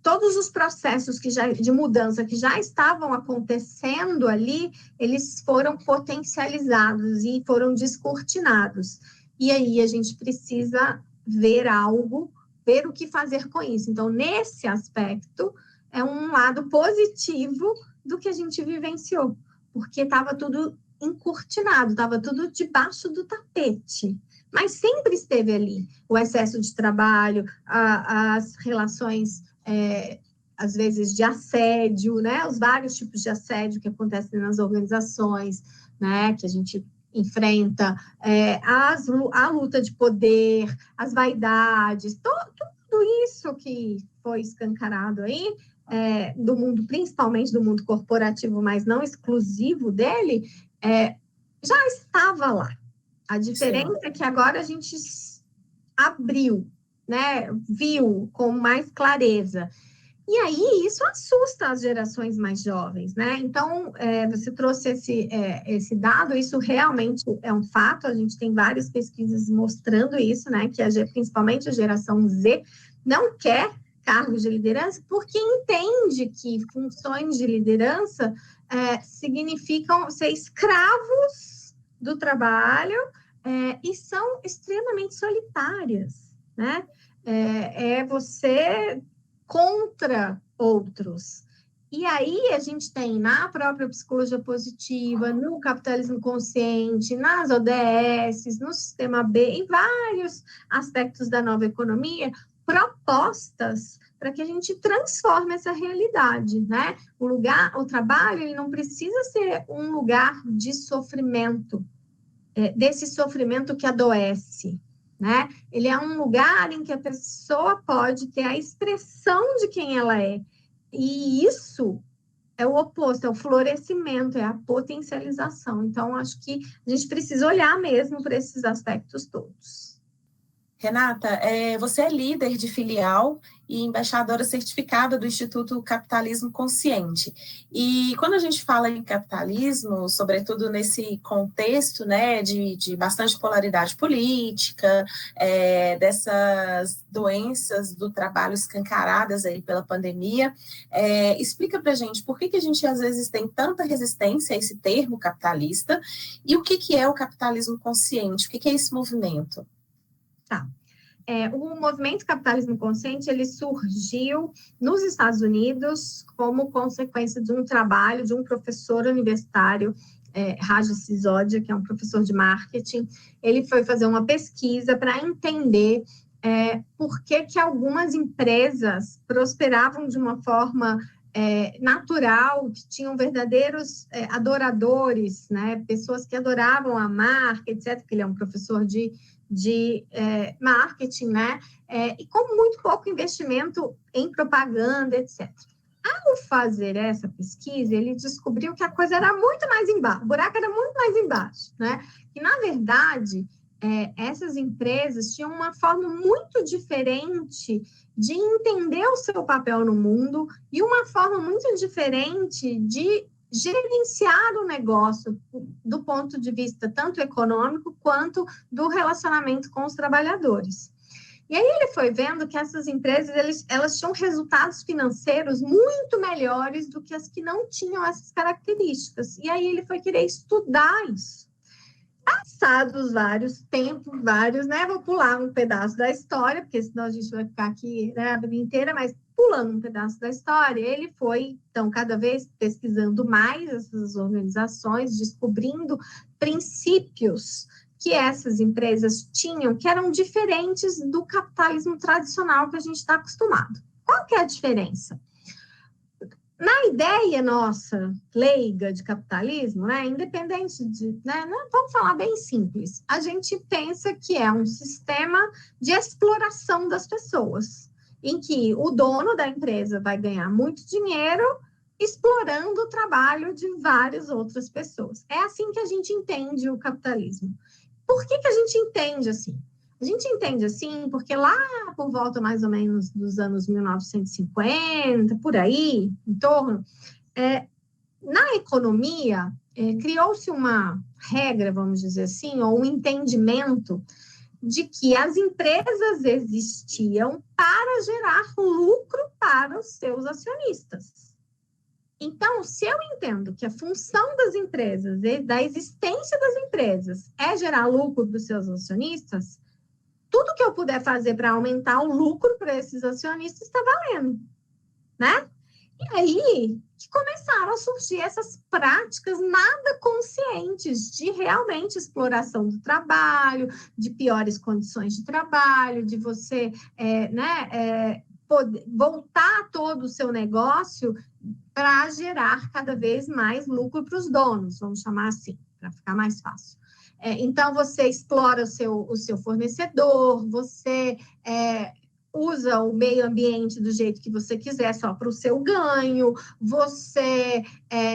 B: todos os processos de mudança que já estavam acontecendo ali, eles foram potencializados e foram descortinados. E aí a gente precisa ver o que fazer com isso. Então, nesse aspecto, é um lado positivo do que a gente vivenciou, porque estava tudo encurtinado, estava tudo debaixo do tapete. Mas sempre esteve ali o excesso de trabalho, as relações, às vezes, de assédio, né? Os vários tipos de assédio que acontecem nas organizações, né? Que a gente, enfrenta, a luta de poder, as vaidades, tudo isso que foi escancarado aí, do mundo, principalmente do mundo corporativo, mas não exclusivo dele, já estava lá. A diferença é que agora a gente abriu, né, viu com mais clareza. E aí, isso assusta as gerações mais jovens, né? Então, você trouxe esse dado, isso realmente é um fato, a gente tem várias pesquisas mostrando isso, né? Que principalmente a geração Z não quer cargos de liderança, porque entende que funções de liderança significam ser escravos do trabalho e são extremamente solitárias, né? Você contra outros. E aí a gente tem na própria psicologia positiva, no capitalismo consciente, nas ODS, no sistema B, em vários aspectos da nova economia, propostas para que a gente transforme essa realidade, né? O trabalho, ele não precisa ser um lugar de sofrimento, desse sofrimento que adoece, né? Ele é um lugar em que a pessoa pode ter a expressão de quem ela é. E isso é o oposto, é o florescimento, é a potencialização. Então, acho que a gente precisa olhar mesmo para esses aspectos todos.
A: Renata, você é líder de filial e embaixadora certificada do Instituto Capitalismo Consciente. E quando a gente fala em capitalismo, sobretudo nesse contexto, né, de bastante polaridade política, dessas doenças do trabalho escancaradas aí pela pandemia, explica para a gente por que a gente às vezes tem tanta resistência a esse termo capitalista e o que é o capitalismo consciente, o que é esse movimento?
B: Tá. O movimento capitalismo consciente, ele surgiu nos Estados Unidos como consequência de um trabalho de um professor universitário, Raja Sisodia, que é um professor de marketing. Ele foi fazer uma pesquisa para entender por que algumas empresas prosperavam de uma forma natural, que tinham verdadeiros adoradores, né? Pessoas que adoravam a marca, etc., porque ele é um professor de marketing, né? E com muito pouco investimento em propaganda, etc. Ao fazer essa pesquisa, ele descobriu que a coisa era muito mais embaixo, o buraco era muito mais embaixo, né? Que, na verdade, essas empresas tinham uma forma muito diferente de entender o seu papel no mundo e uma forma muito diferente de gerenciar o negócio do ponto de vista tanto econômico quanto do relacionamento com os trabalhadores. E aí ele foi vendo que essas empresas, elas tinham resultados financeiros muito melhores do que as que não tinham essas características. E aí ele foi querer estudar isso. Passados vários tempos, né? Vou pular um pedaço da história, porque senão a gente vai ficar aqui, né, a vida inteira, mas pulando um pedaço da história, ele foi, então, cada vez pesquisando mais essas organizações, descobrindo princípios que essas empresas tinham, que eram diferentes do capitalismo tradicional que a gente está acostumado. Qual que é a diferença? Na ideia nossa, leiga de capitalismo, né, independente de... Né, vamos falar bem simples. A gente pensa que é um sistema de exploração das pessoas, em que o dono da empresa vai ganhar muito dinheiro explorando o trabalho de várias outras pessoas. É assim que a gente entende o capitalismo. Por que a gente entende assim? A gente entende assim porque lá por volta mais ou menos dos anos 1950, por aí, em torno, na economia, criou-se uma regra, vamos dizer assim, ou um entendimento de que as empresas existiam para gerar lucro para os seus acionistas. Então, se eu entendo que a função das empresas, da existência das empresas, é gerar lucro para os seus acionistas, tudo que eu puder fazer para aumentar o lucro para esses acionistas está valendo, né? E aí que começaram a surgir essas práticas nada conscientes de realmente exploração do trabalho, de piores condições de trabalho, de você poder voltar todo o seu negócio para gerar cada vez mais lucro para os donos, vamos chamar assim. para ficar mais fácil. Então, você explora o seu fornecedor, você usa o meio ambiente do jeito que você quiser, só para o seu ganho, você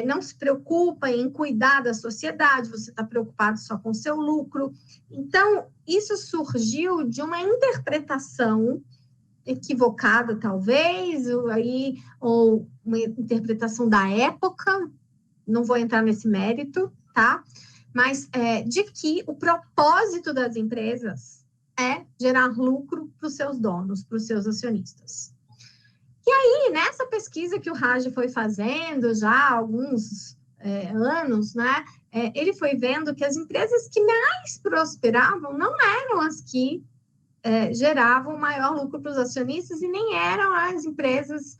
B: não se preocupa em cuidar da sociedade, você está preocupado só com o seu lucro. Então, isso surgiu de uma interpretação equivocada, talvez, ou uma interpretação da época, não vou entrar nesse mérito, tá? Mas de que o propósito das empresas é gerar lucro para os seus donos, para os seus acionistas. E aí, nessa pesquisa que o Raj foi fazendo já há alguns anos, né, ele foi vendo que as empresas que mais prosperavam não eram as que geravam maior lucro para os acionistas e nem eram as empresas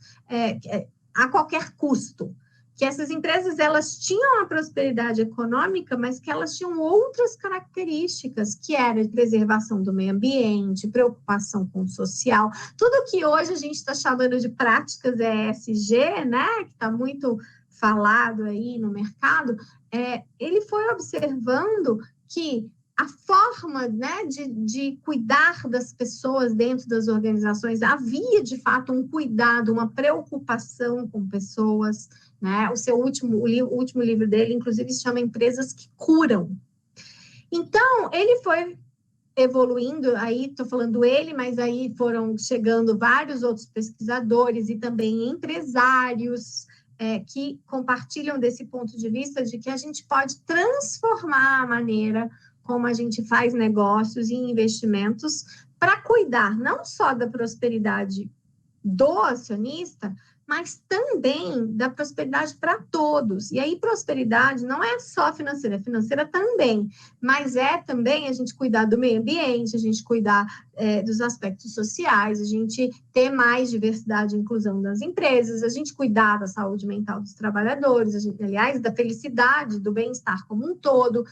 B: a qualquer custo. Que essas empresas, elas tinham a prosperidade econômica, mas que elas tinham outras características, que era preservação do meio ambiente, preocupação com o social, tudo que hoje a gente está chamando de práticas ESG, né, que está muito falado aí no mercado, ele foi observando que a forma, né, de cuidar das pessoas dentro das organizações, havia, de fato, um cuidado, uma preocupação com pessoas, né? O último livro dele, inclusive, se chama Empresas que Curam. Então, ele foi evoluindo, aí estou falando ele, mas aí foram chegando vários outros pesquisadores e também empresários que compartilham desse ponto de vista de que a gente pode transformar a maneira como a gente faz negócios e investimentos para cuidar não só da prosperidade do acionista, mas também da prosperidade para todos. E aí, prosperidade não é só financeira, é financeira também, mas também a gente cuidar do meio ambiente, a gente cuidar dos aspectos sociais, a gente ter mais diversidade e inclusão das empresas, a gente cuidar da saúde mental dos trabalhadores, aliás, da felicidade, do bem-estar como um todo.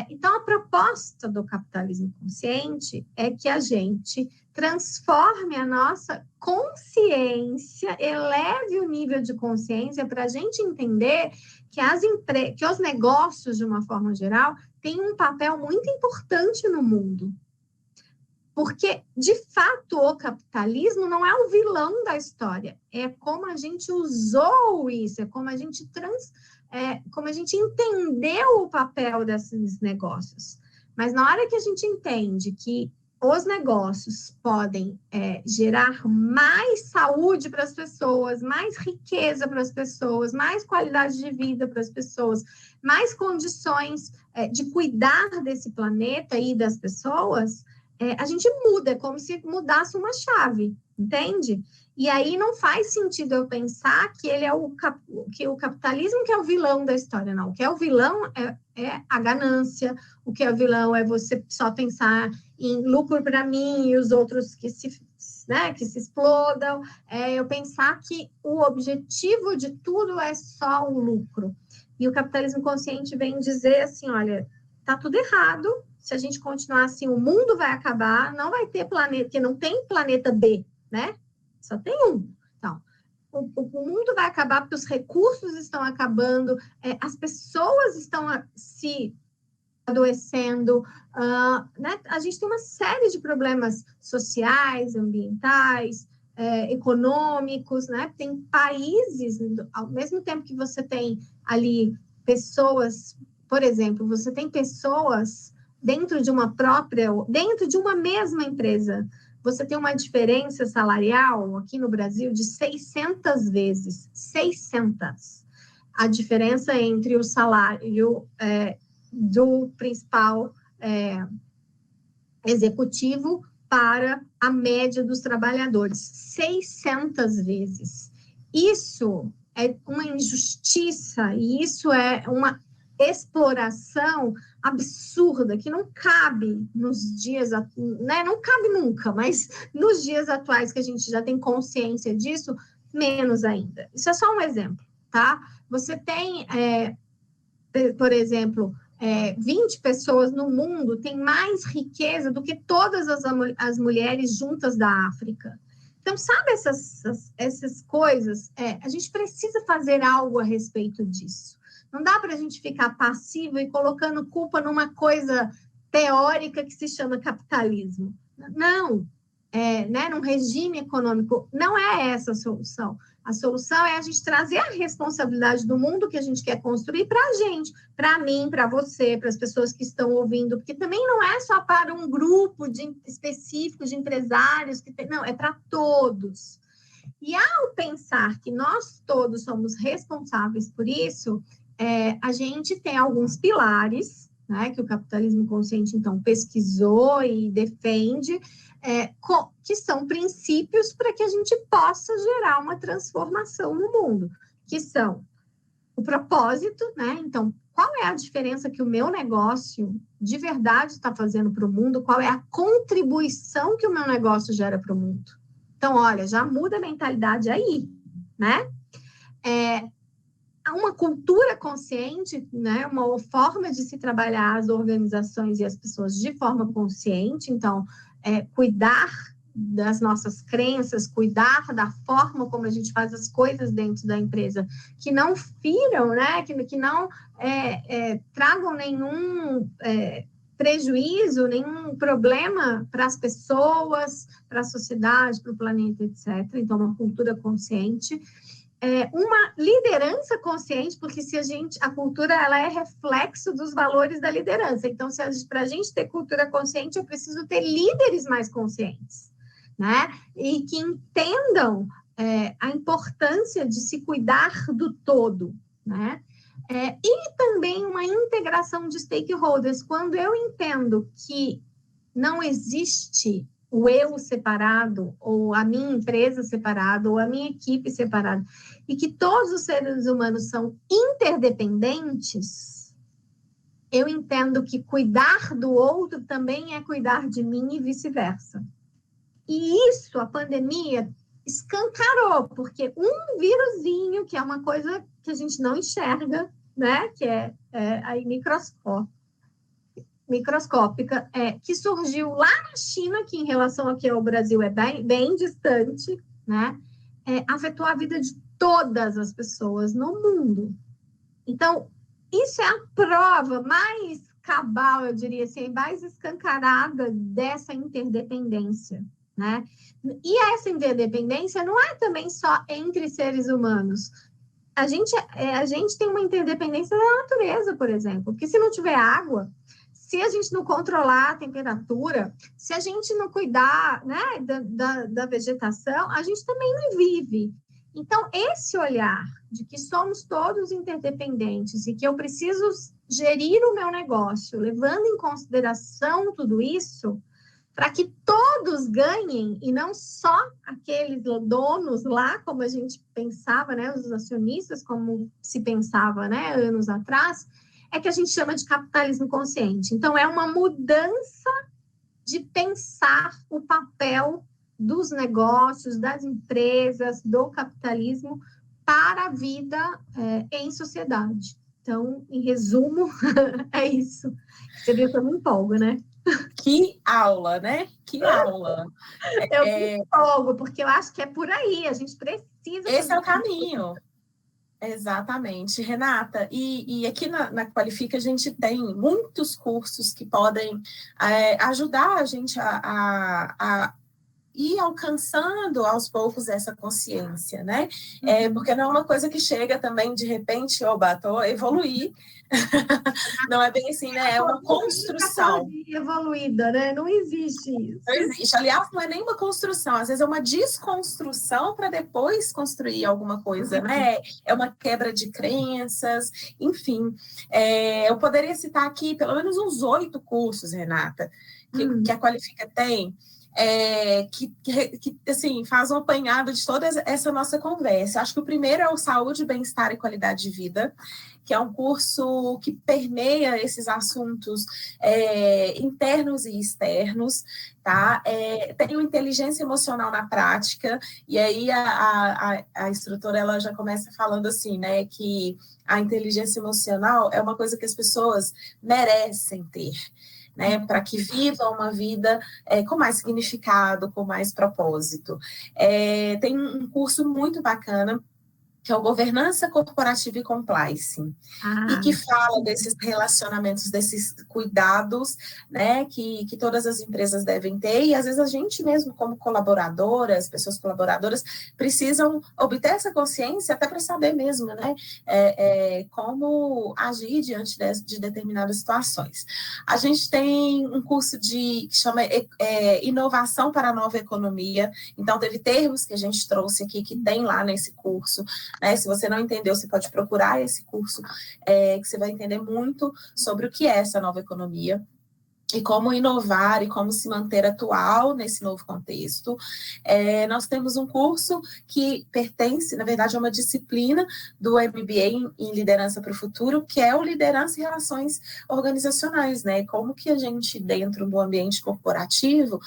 B: Então, a proposta do capitalismo consciente é que a gente transforme a nossa consciência, eleve o nível de consciência para a gente entender que os negócios, de uma forma geral, têm um papel muito importante no mundo. Porque, de fato, o capitalismo não é o vilão da história, é como a gente usou isso, é como a gente entendeu o papel desses negócios. Mas na hora que a gente entende que os negócios podem gerar mais saúde para as pessoas, mais riqueza para as pessoas, mais qualidade de vida para as pessoas, mais condições de cuidar desse planeta e das pessoas, a gente muda, é como se mudasse uma chave, entende? E aí não faz sentido eu pensar que ele é que o capitalismo que é o vilão da história, não. O que é o vilão é a ganância, o que é o vilão é você só pensar em lucro para mim e os outros que se explodam, eu pensar que o objetivo de tudo é só o lucro. E o capitalismo consciente vem dizer assim, olha, tá tudo errado, se a gente continuar assim, o mundo vai acabar, não vai ter planeta, porque não tem planeta B, né? Só tem um. Então, o mundo vai acabar porque os recursos estão acabando, as pessoas estão se adoecendo, né? A gente tem uma série de problemas sociais, ambientais, econômicos, né? Tem países, ao mesmo tempo que você tem ali pessoas, por exemplo, você tem pessoas dentro de uma mesma empresa, você tem uma diferença salarial aqui no Brasil de 600 vezes, 600. A diferença entre o salário do principal executivo para a média dos trabalhadores, 600 vezes. Isso é uma injustiça e isso é uma exploração absurda que não cabe nos dias, né? Não cabe nunca, mas nos dias atuais que a gente já tem consciência disso, menos ainda. Isso é só um exemplo, tá? Você tem, por exemplo, 20 pessoas no mundo têm mais riqueza do que todas as mulheres juntas da África. Então, sabe essas coisas? A gente precisa fazer algo a respeito disso. Não dá para a gente ficar passivo e colocando culpa numa coisa teórica que se chama capitalismo. Não, né, num regime econômico, não é essa a solução. A solução é a gente trazer a responsabilidade do mundo que a gente quer construir para a gente, para mim, para você, para as pessoas que estão ouvindo, porque também não é só para um grupo específico de empresários, não, é para todos. E ao pensar que nós todos somos responsáveis por isso, a gente tem alguns pilares, né, que o capitalismo consciente, então, pesquisou e defende, que são princípios para que a gente possa gerar uma transformação no mundo, que são o propósito, né? Então, qual é a diferença que o meu negócio de verdade está fazendo para o mundo? Qual é a contribuição que o meu negócio gera para o mundo? Então, olha, já muda a mentalidade aí, né? Uma cultura consciente, né? Uma forma de se trabalhar as organizações e as pessoas de forma consciente. Então, cuidar das nossas crenças, cuidar da forma como a gente faz as coisas dentro da empresa, que não firam, né? Que não tragam nenhum prejuízo, nenhum problema para as pessoas, para a sociedade, para o planeta, etc. Então, uma cultura consciente. Uma liderança consciente, porque a cultura ela é reflexo dos valores da liderança. Então, para a gente ter cultura consciente, eu preciso ter líderes mais conscientes, né? E que entendam a importância de se cuidar do todo, né? E também uma integração de stakeholders. Quando eu entendo que não existe o eu separado, ou a minha empresa separada, ou a minha equipe separada, e que todos os seres humanos são interdependentes, eu entendo que cuidar do outro também é cuidar de mim e vice-versa. E isso, a pandemia, escancarou, porque um vírusinho, que é uma coisa que a gente não enxerga, né, que é aí microscópica, que surgiu lá na China, que em relação aqui ao Brasil é bem distante, né? Afetou a vida de todas as pessoas no mundo. Então, isso é a prova mais cabal, eu diria assim, mais escancarada dessa interdependência, né? E essa interdependência não é também só entre seres humanos. A gente tem uma interdependência da natureza, por exemplo, porque se não tiver água, se a gente não controlar a temperatura, se a gente não cuidar, né, da vegetação, a gente também não vive. Então, esse olhar de que somos todos interdependentes e que eu preciso gerir o meu negócio, levando em consideração tudo isso, para que todos ganhem, e não só aqueles donos lá, como a gente pensava, né, os acionistas, como se pensava, né, anos atrás, é que a gente chama de capitalismo consciente. Então, é uma mudança de pensar o papel dos negócios, das empresas, do capitalismo para a vida em sociedade. Então, em resumo, é isso. Você viu que eu me empolgo, né?
A: Que aula, né? Que aula.
B: Eu me empolgo, porque eu acho que é por aí, a gente precisa...
A: Esse é o caminho. Exatamente, Renata. E aqui na Qualifica a gente tem muitos cursos que podem ajudar a gente a ir alcançando aos poucos essa consciência, né? Porque não é uma coisa que chega também de repente, evoluir. Não é bem assim, né? É uma construção.
B: Evoluída, né? Não existe isso.
A: Não existe. Aliás, não é nem uma construção, às vezes é uma desconstrução para depois construir alguma coisa, né? É uma quebra de crenças, enfim. Eu poderia citar aqui pelo menos uns 8 cursos, Renata, que a Qualifica tem. Que assim, faz um apanhado de toda essa nossa conversa. Acho que o primeiro é o Saúde, Bem-Estar e Qualidade de Vida, que é um curso que permeia esses assuntos internos e externos, tá? Tem o Inteligência Emocional na Prática, e aí a instrutora ela já começa falando assim, né, que a inteligência emocional é uma coisa que as pessoas merecem ter, né, para que vivam uma vida com mais significado, com mais propósito. Tem um curso muito bacana que é o Governança Corporativa e Compliance, e que fala desses relacionamentos, desses cuidados, né, que todas as empresas devem ter, e às vezes a gente mesmo, como colaboradora, as pessoas colaboradoras, precisam obter essa consciência até para saber mesmo, né, como agir diante de determinadas situações. A gente tem um curso que chama Inovação para a Nova Economia, então teve termos que a gente trouxe aqui, que tem lá nesse curso, né? Se você não entendeu, você pode procurar esse curso, que você vai entender muito sobre o que é essa nova economia e como inovar e como se manter atual nesse novo contexto. Nós temos um curso que pertence, na verdade, a uma disciplina do MBA em Liderança para o Futuro, que é o Liderança e Relações Organizacionais, né? Como que a gente, dentro do ambiente corporativo,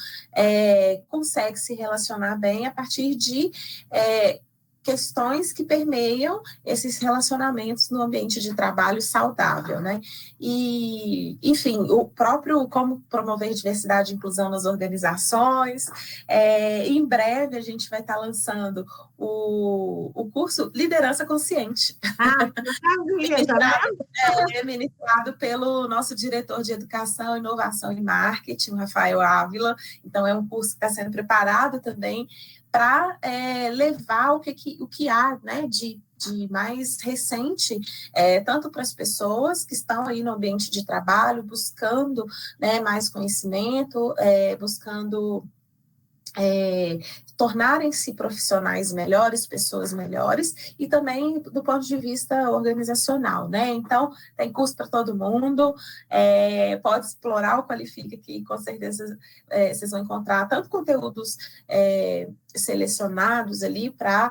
A: consegue se relacionar bem a partir de questões que permeiam esses relacionamentos no ambiente de trabalho saudável, né? E, enfim, o próprio como promover diversidade e inclusão nas organizações. Em breve a gente vai estar lançando o curso Liderança Consciente. Ministrado pelo nosso diretor de Educação, Inovação e Marketing, Rafael Ávila. Então, é um curso que está sendo preparado também para levar o que há, né, de mais recente, tanto para as pessoas que estão aí no ambiente de trabalho, buscando, né, mais conhecimento, buscando tornarem-se profissionais melhores, pessoas melhores, e também do ponto de vista organizacional, né? Então, tem curso para todo mundo, pode explorar o Qualifica, que com certeza vocês vão encontrar tanto conteúdos selecionados ali para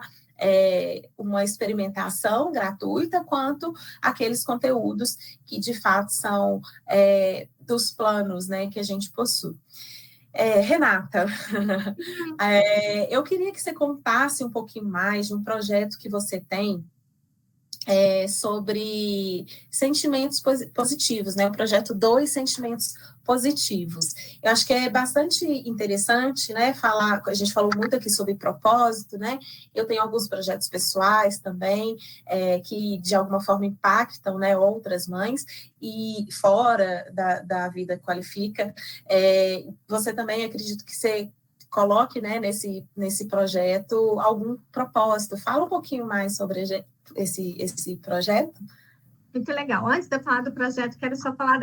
A: uma experimentação gratuita, quanto aqueles conteúdos que de fato são dos planos, né, que a gente possui. Renata, eu queria que você contasse um pouquinho mais de um projeto que você tem sobre sentimentos positivos, né? O projeto 2 Sentimentos Positivos. Eu acho que é bastante interessante, né? A gente falou muito aqui sobre propósito, né? Eu tenho alguns projetos pessoais também, que de alguma forma impactam, né, outras mães, e fora da Vida Qualifica. Você também, acredito que você coloque, né, nesse projeto algum propósito. Fala um pouquinho mais sobre esse projeto.
B: Muito legal. Antes de eu falar do projeto, quero só falar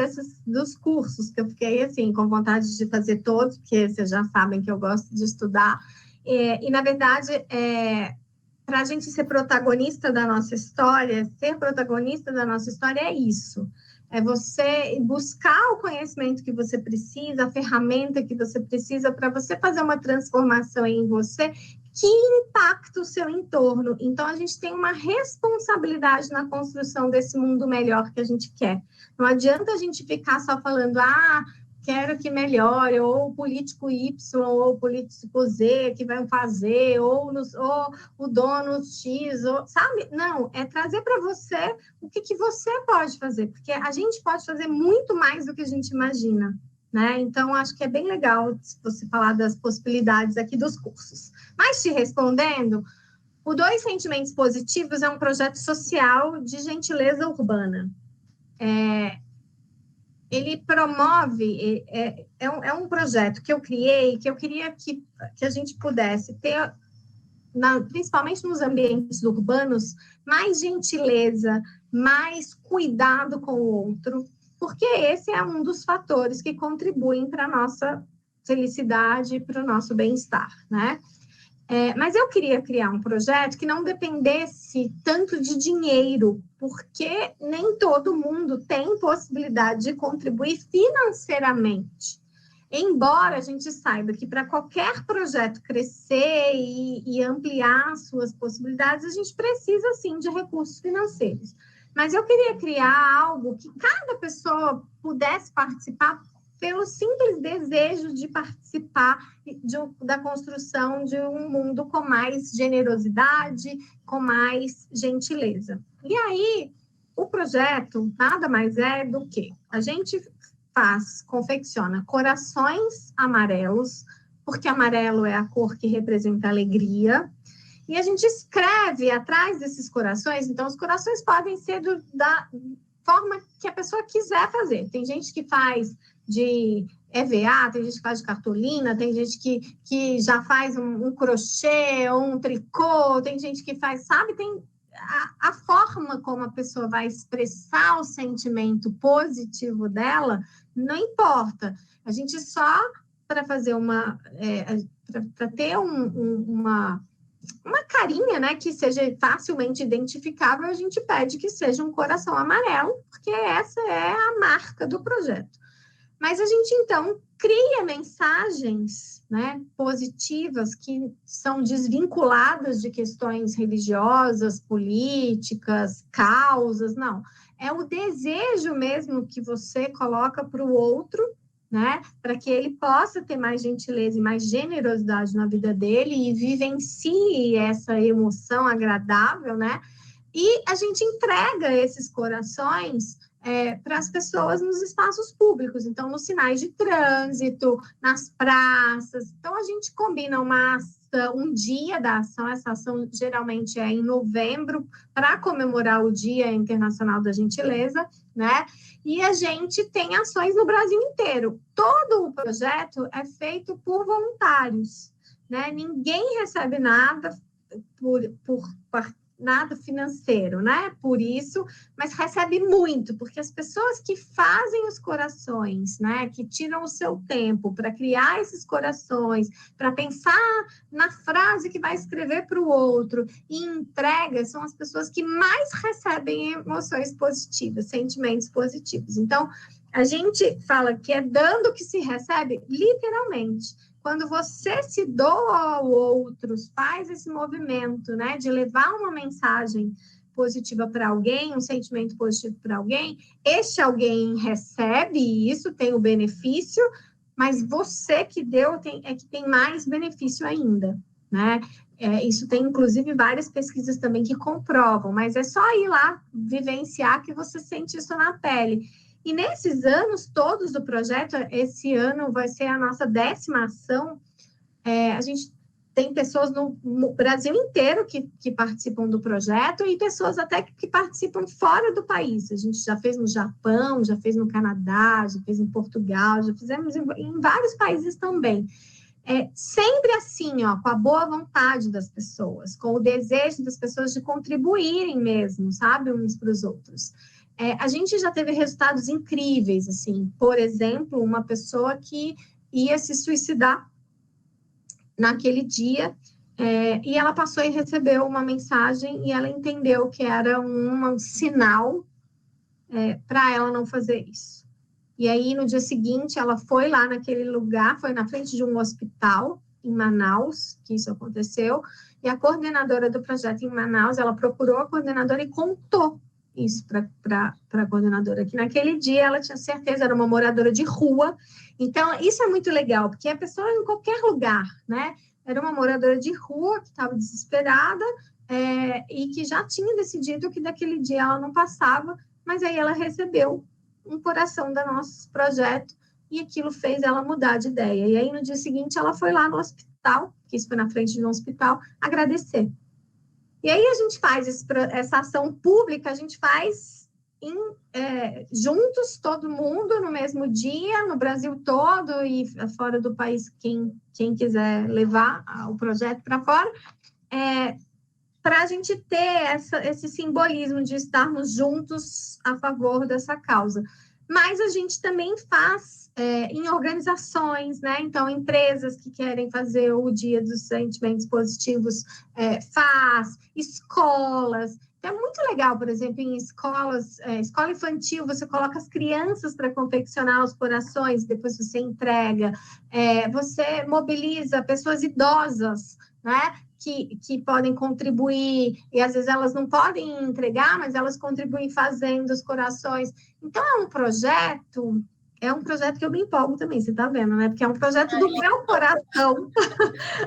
B: dos cursos, que eu fiquei, assim, com vontade de fazer todos, porque vocês já sabem que eu gosto de estudar. E na verdade, para a gente ser protagonista da nossa história, ser protagonista da nossa história é isso. É você buscar o conhecimento que você precisa, a ferramenta que você precisa para você fazer uma transformação em você que impacta o seu entorno. Então, a gente tem uma responsabilidade na construção desse mundo melhor que a gente quer. Não adianta a gente ficar só falando, quero que melhore, ou o político Y, ou o político Z que vai fazer, ou o dono X, sabe? Não, é trazer para você o que você pode fazer, porque a gente pode fazer muito mais do que a gente imagina, né? Então, acho que é bem legal você falar das possibilidades aqui dos cursos. Mas, te respondendo, o 2 Sentimentos Positivos é um projeto social de gentileza urbana. Ele promove, é um projeto que eu criei, que eu queria que a gente pudesse ter, principalmente nos ambientes urbanos, mais gentileza, mais cuidado com o outro, porque esse é um dos fatores que contribuem para a nossa felicidade, para o nosso bem-estar, né? Mas eu queria criar um projeto que não dependesse tanto de dinheiro, porque nem todo mundo tem possibilidade de contribuir financeiramente. Embora a gente saiba que para qualquer projeto crescer e ampliar suas possibilidades, a gente precisa, sim, de recursos financeiros. Mas eu queria criar algo que cada pessoa pudesse participar pelo simples desejo de participar da construção de um mundo com mais generosidade, com mais gentileza. E aí, o projeto nada mais é do que a gente confecciona corações amarelos, porque amarelo é a cor que representa alegria, E a gente escreve atrás desses corações. Então, os corações podem ser da forma que a pessoa quiser fazer. Tem gente que faz de EVA, tem gente que faz de cartolina, tem gente que já faz um crochê ou um tricô, tem gente que faz, sabe? Tem a forma como a pessoa vai expressar o sentimento positivo dela, não importa. A gente só, para fazer para ter uma carinha, né, que seja facilmente identificável, a gente pede que seja um coração amarelo, porque essa é a marca do projeto. Mas a gente, então, cria mensagens, né, positivas que são desvinculadas de questões religiosas, políticas, causas, não. É o desejo mesmo que você coloca para o outro, né, para que ele possa ter mais gentileza e mais generosidade na vida dele e vivencie essa emoção agradável, né? E a gente entrega esses corações para as pessoas nos espaços públicos, então nos sinais de trânsito, nas praças. Então a gente combina um dia da ação, essa ação geralmente é em novembro, para comemorar o Dia Internacional da Gentileza, né? E a gente tem ações no Brasil inteiro. Todo o projeto é feito por voluntários, né? Ninguém recebe nada por nada financeiro, né? Por isso, mas recebe muito, porque as pessoas que fazem os corações, né? Que tiram o seu tempo para criar esses corações, para pensar na frase que vai escrever para o outro e entrega, são as pessoas que mais recebem emoções positivas, sentimentos positivos. Então, a gente fala que é dando que se recebe, literalmente. Quando você se doa ao outro, faz esse movimento, né, de levar uma mensagem positiva para alguém, um sentimento positivo para alguém, este alguém recebe isso, tem o benefício, mas você que deu que tem mais benefício ainda, né? Isso tem, inclusive, várias pesquisas também que comprovam, mas é só ir lá vivenciar que você sente isso na pele. E nesses anos todos do projeto, esse ano vai ser a nossa 10ª ação, a gente tem pessoas no Brasil inteiro que participam do projeto e pessoas até que participam fora do país. A gente já fez no Japão, já fez no Canadá, já fez em Portugal, já fizemos em vários países também. Sempre assim, ó, com a boa vontade das pessoas, com o desejo das pessoas de contribuírem mesmo, sabe, uns para os outros. A gente já teve resultados incríveis, assim, por exemplo, uma pessoa que ia se suicidar naquele dia, e ela passou e recebeu uma mensagem e ela entendeu que era um sinal para ela não fazer isso. E aí, no dia seguinte, ela foi lá naquele lugar, foi na frente de um hospital em Manaus, que isso aconteceu, e a coordenadora do projeto em Manaus, ela procurou a coordenadora e contou isso para a coordenadora, que naquele dia ela tinha certeza, era uma moradora de rua. Então, isso é muito legal, porque a pessoa em qualquer lugar, né? Era uma moradora de rua que estava desesperada e que já tinha decidido que daquele dia ela não passava, mas aí ela recebeu um coração do nosso projeto e aquilo fez ela mudar de ideia. E aí, no dia seguinte, ela foi lá no hospital, que isso foi na frente de um hospital, agradecer. E aí a gente faz essa ação pública, a gente faz juntos, todo mundo, no mesmo dia, no Brasil todo e fora do país, quem quiser levar o projeto para fora, para a gente ter esse simbolismo de estarmos juntos a favor dessa causa. Mas a gente também faz em organizações, né? Então, empresas que querem fazer o Dia dos Sentimentos Positivos faz, escolas. Então, é muito legal, por exemplo, em escolas, escola infantil, você coloca as crianças para confeccionar os corações, depois você entrega. Você mobiliza pessoas idosas, né? Que podem contribuir, e às vezes elas não podem entregar, mas elas contribuem fazendo os corações. Então, é um projeto que eu me empolgo também, você está vendo, né? Porque é um projeto do meu coração,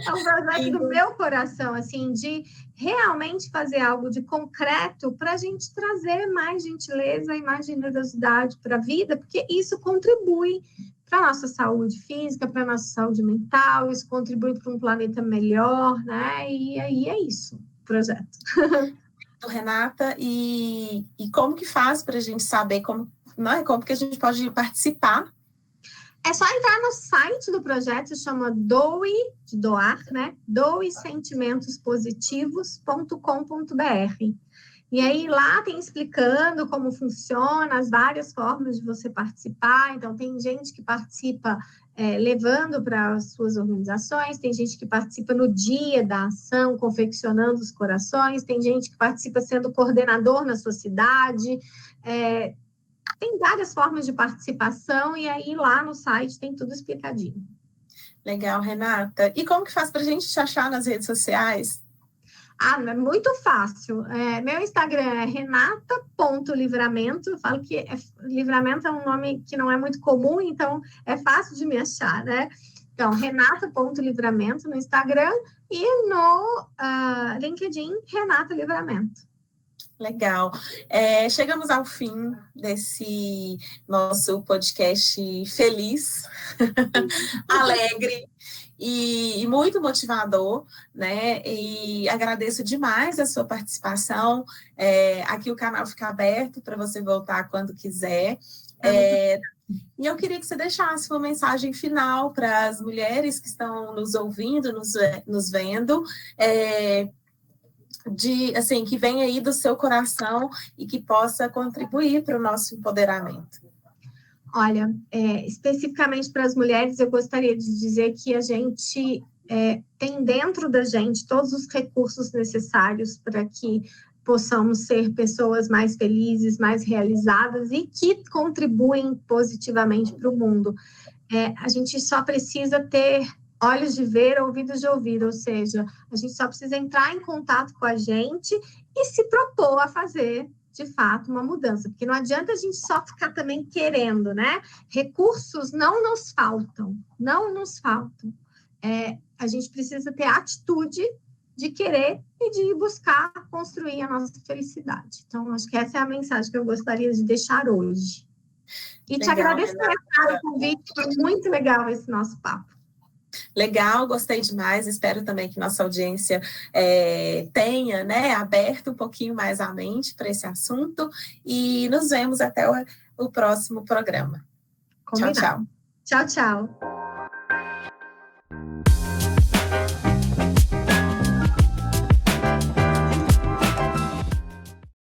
B: é um projeto do meu coração, assim, de realmente fazer algo de concreto para a gente trazer mais gentileza e mais generosidade para a vida, porque isso contribui para a nossa saúde física, para a nossa saúde mental, isso contribui para um planeta melhor, né? E aí é isso, o projeto.
A: Renata, e como que faz para a gente saber como que a gente pode participar?
B: É só entrar no site do projeto, se chama Doe, de doar, né? doesentimentospositivos.com.br. E aí lá tem explicando como funciona, as várias formas de você participar. Então, tem gente que participa levando para as suas organizações, tem gente que participa no dia da ação, confeccionando os corações, tem gente que participa sendo coordenador na sua cidade. Tem várias formas de participação e aí lá no site tem tudo explicadinho.
A: Legal, Renata. E como que faz para a gente te achar nas redes sociais?
B: É muito fácil. Meu Instagram é renata.livramento. Eu falo que livramento é um nome que não é muito comum, então é fácil de me achar, né? Então, renata.livramento no Instagram e no LinkedIn, Renata Livramento.
A: Legal. Chegamos ao fim desse nosso podcast feliz, alegre e muito motivador, né? E agradeço demais a sua participação. Aqui o canal fica aberto para você voltar quando quiser. E eu queria que você deixasse uma mensagem final para as mulheres que estão nos ouvindo, nos vendo, que venha aí do seu coração e que possa contribuir para o nosso empoderamento.
B: Olha, especificamente para as mulheres, eu gostaria de dizer que a gente tem dentro da gente todos os recursos necessários para que possamos ser pessoas mais felizes, mais realizadas e que contribuem positivamente para o mundo. A gente só precisa ter olhos de ver, ouvidos de ouvir, ou seja, a gente só precisa entrar em contato com a gente e se propor a fazer, de fato, uma mudança, porque não adianta a gente só ficar também querendo, né? Recursos não nos faltam. A gente precisa ter a atitude de querer e de buscar construir a nossa felicidade. Então, acho que essa é a mensagem que eu gostaria de deixar hoje. E legal, te agradecer, cara, o convite, foi muito legal esse nosso papo.
A: Legal, gostei demais, espero também que nossa audiência tenha, né, aberto um pouquinho mais a mente para esse assunto e nos vemos até o próximo programa.
B: Combinado.
A: Tchau, tchau.
B: Tchau, tchau.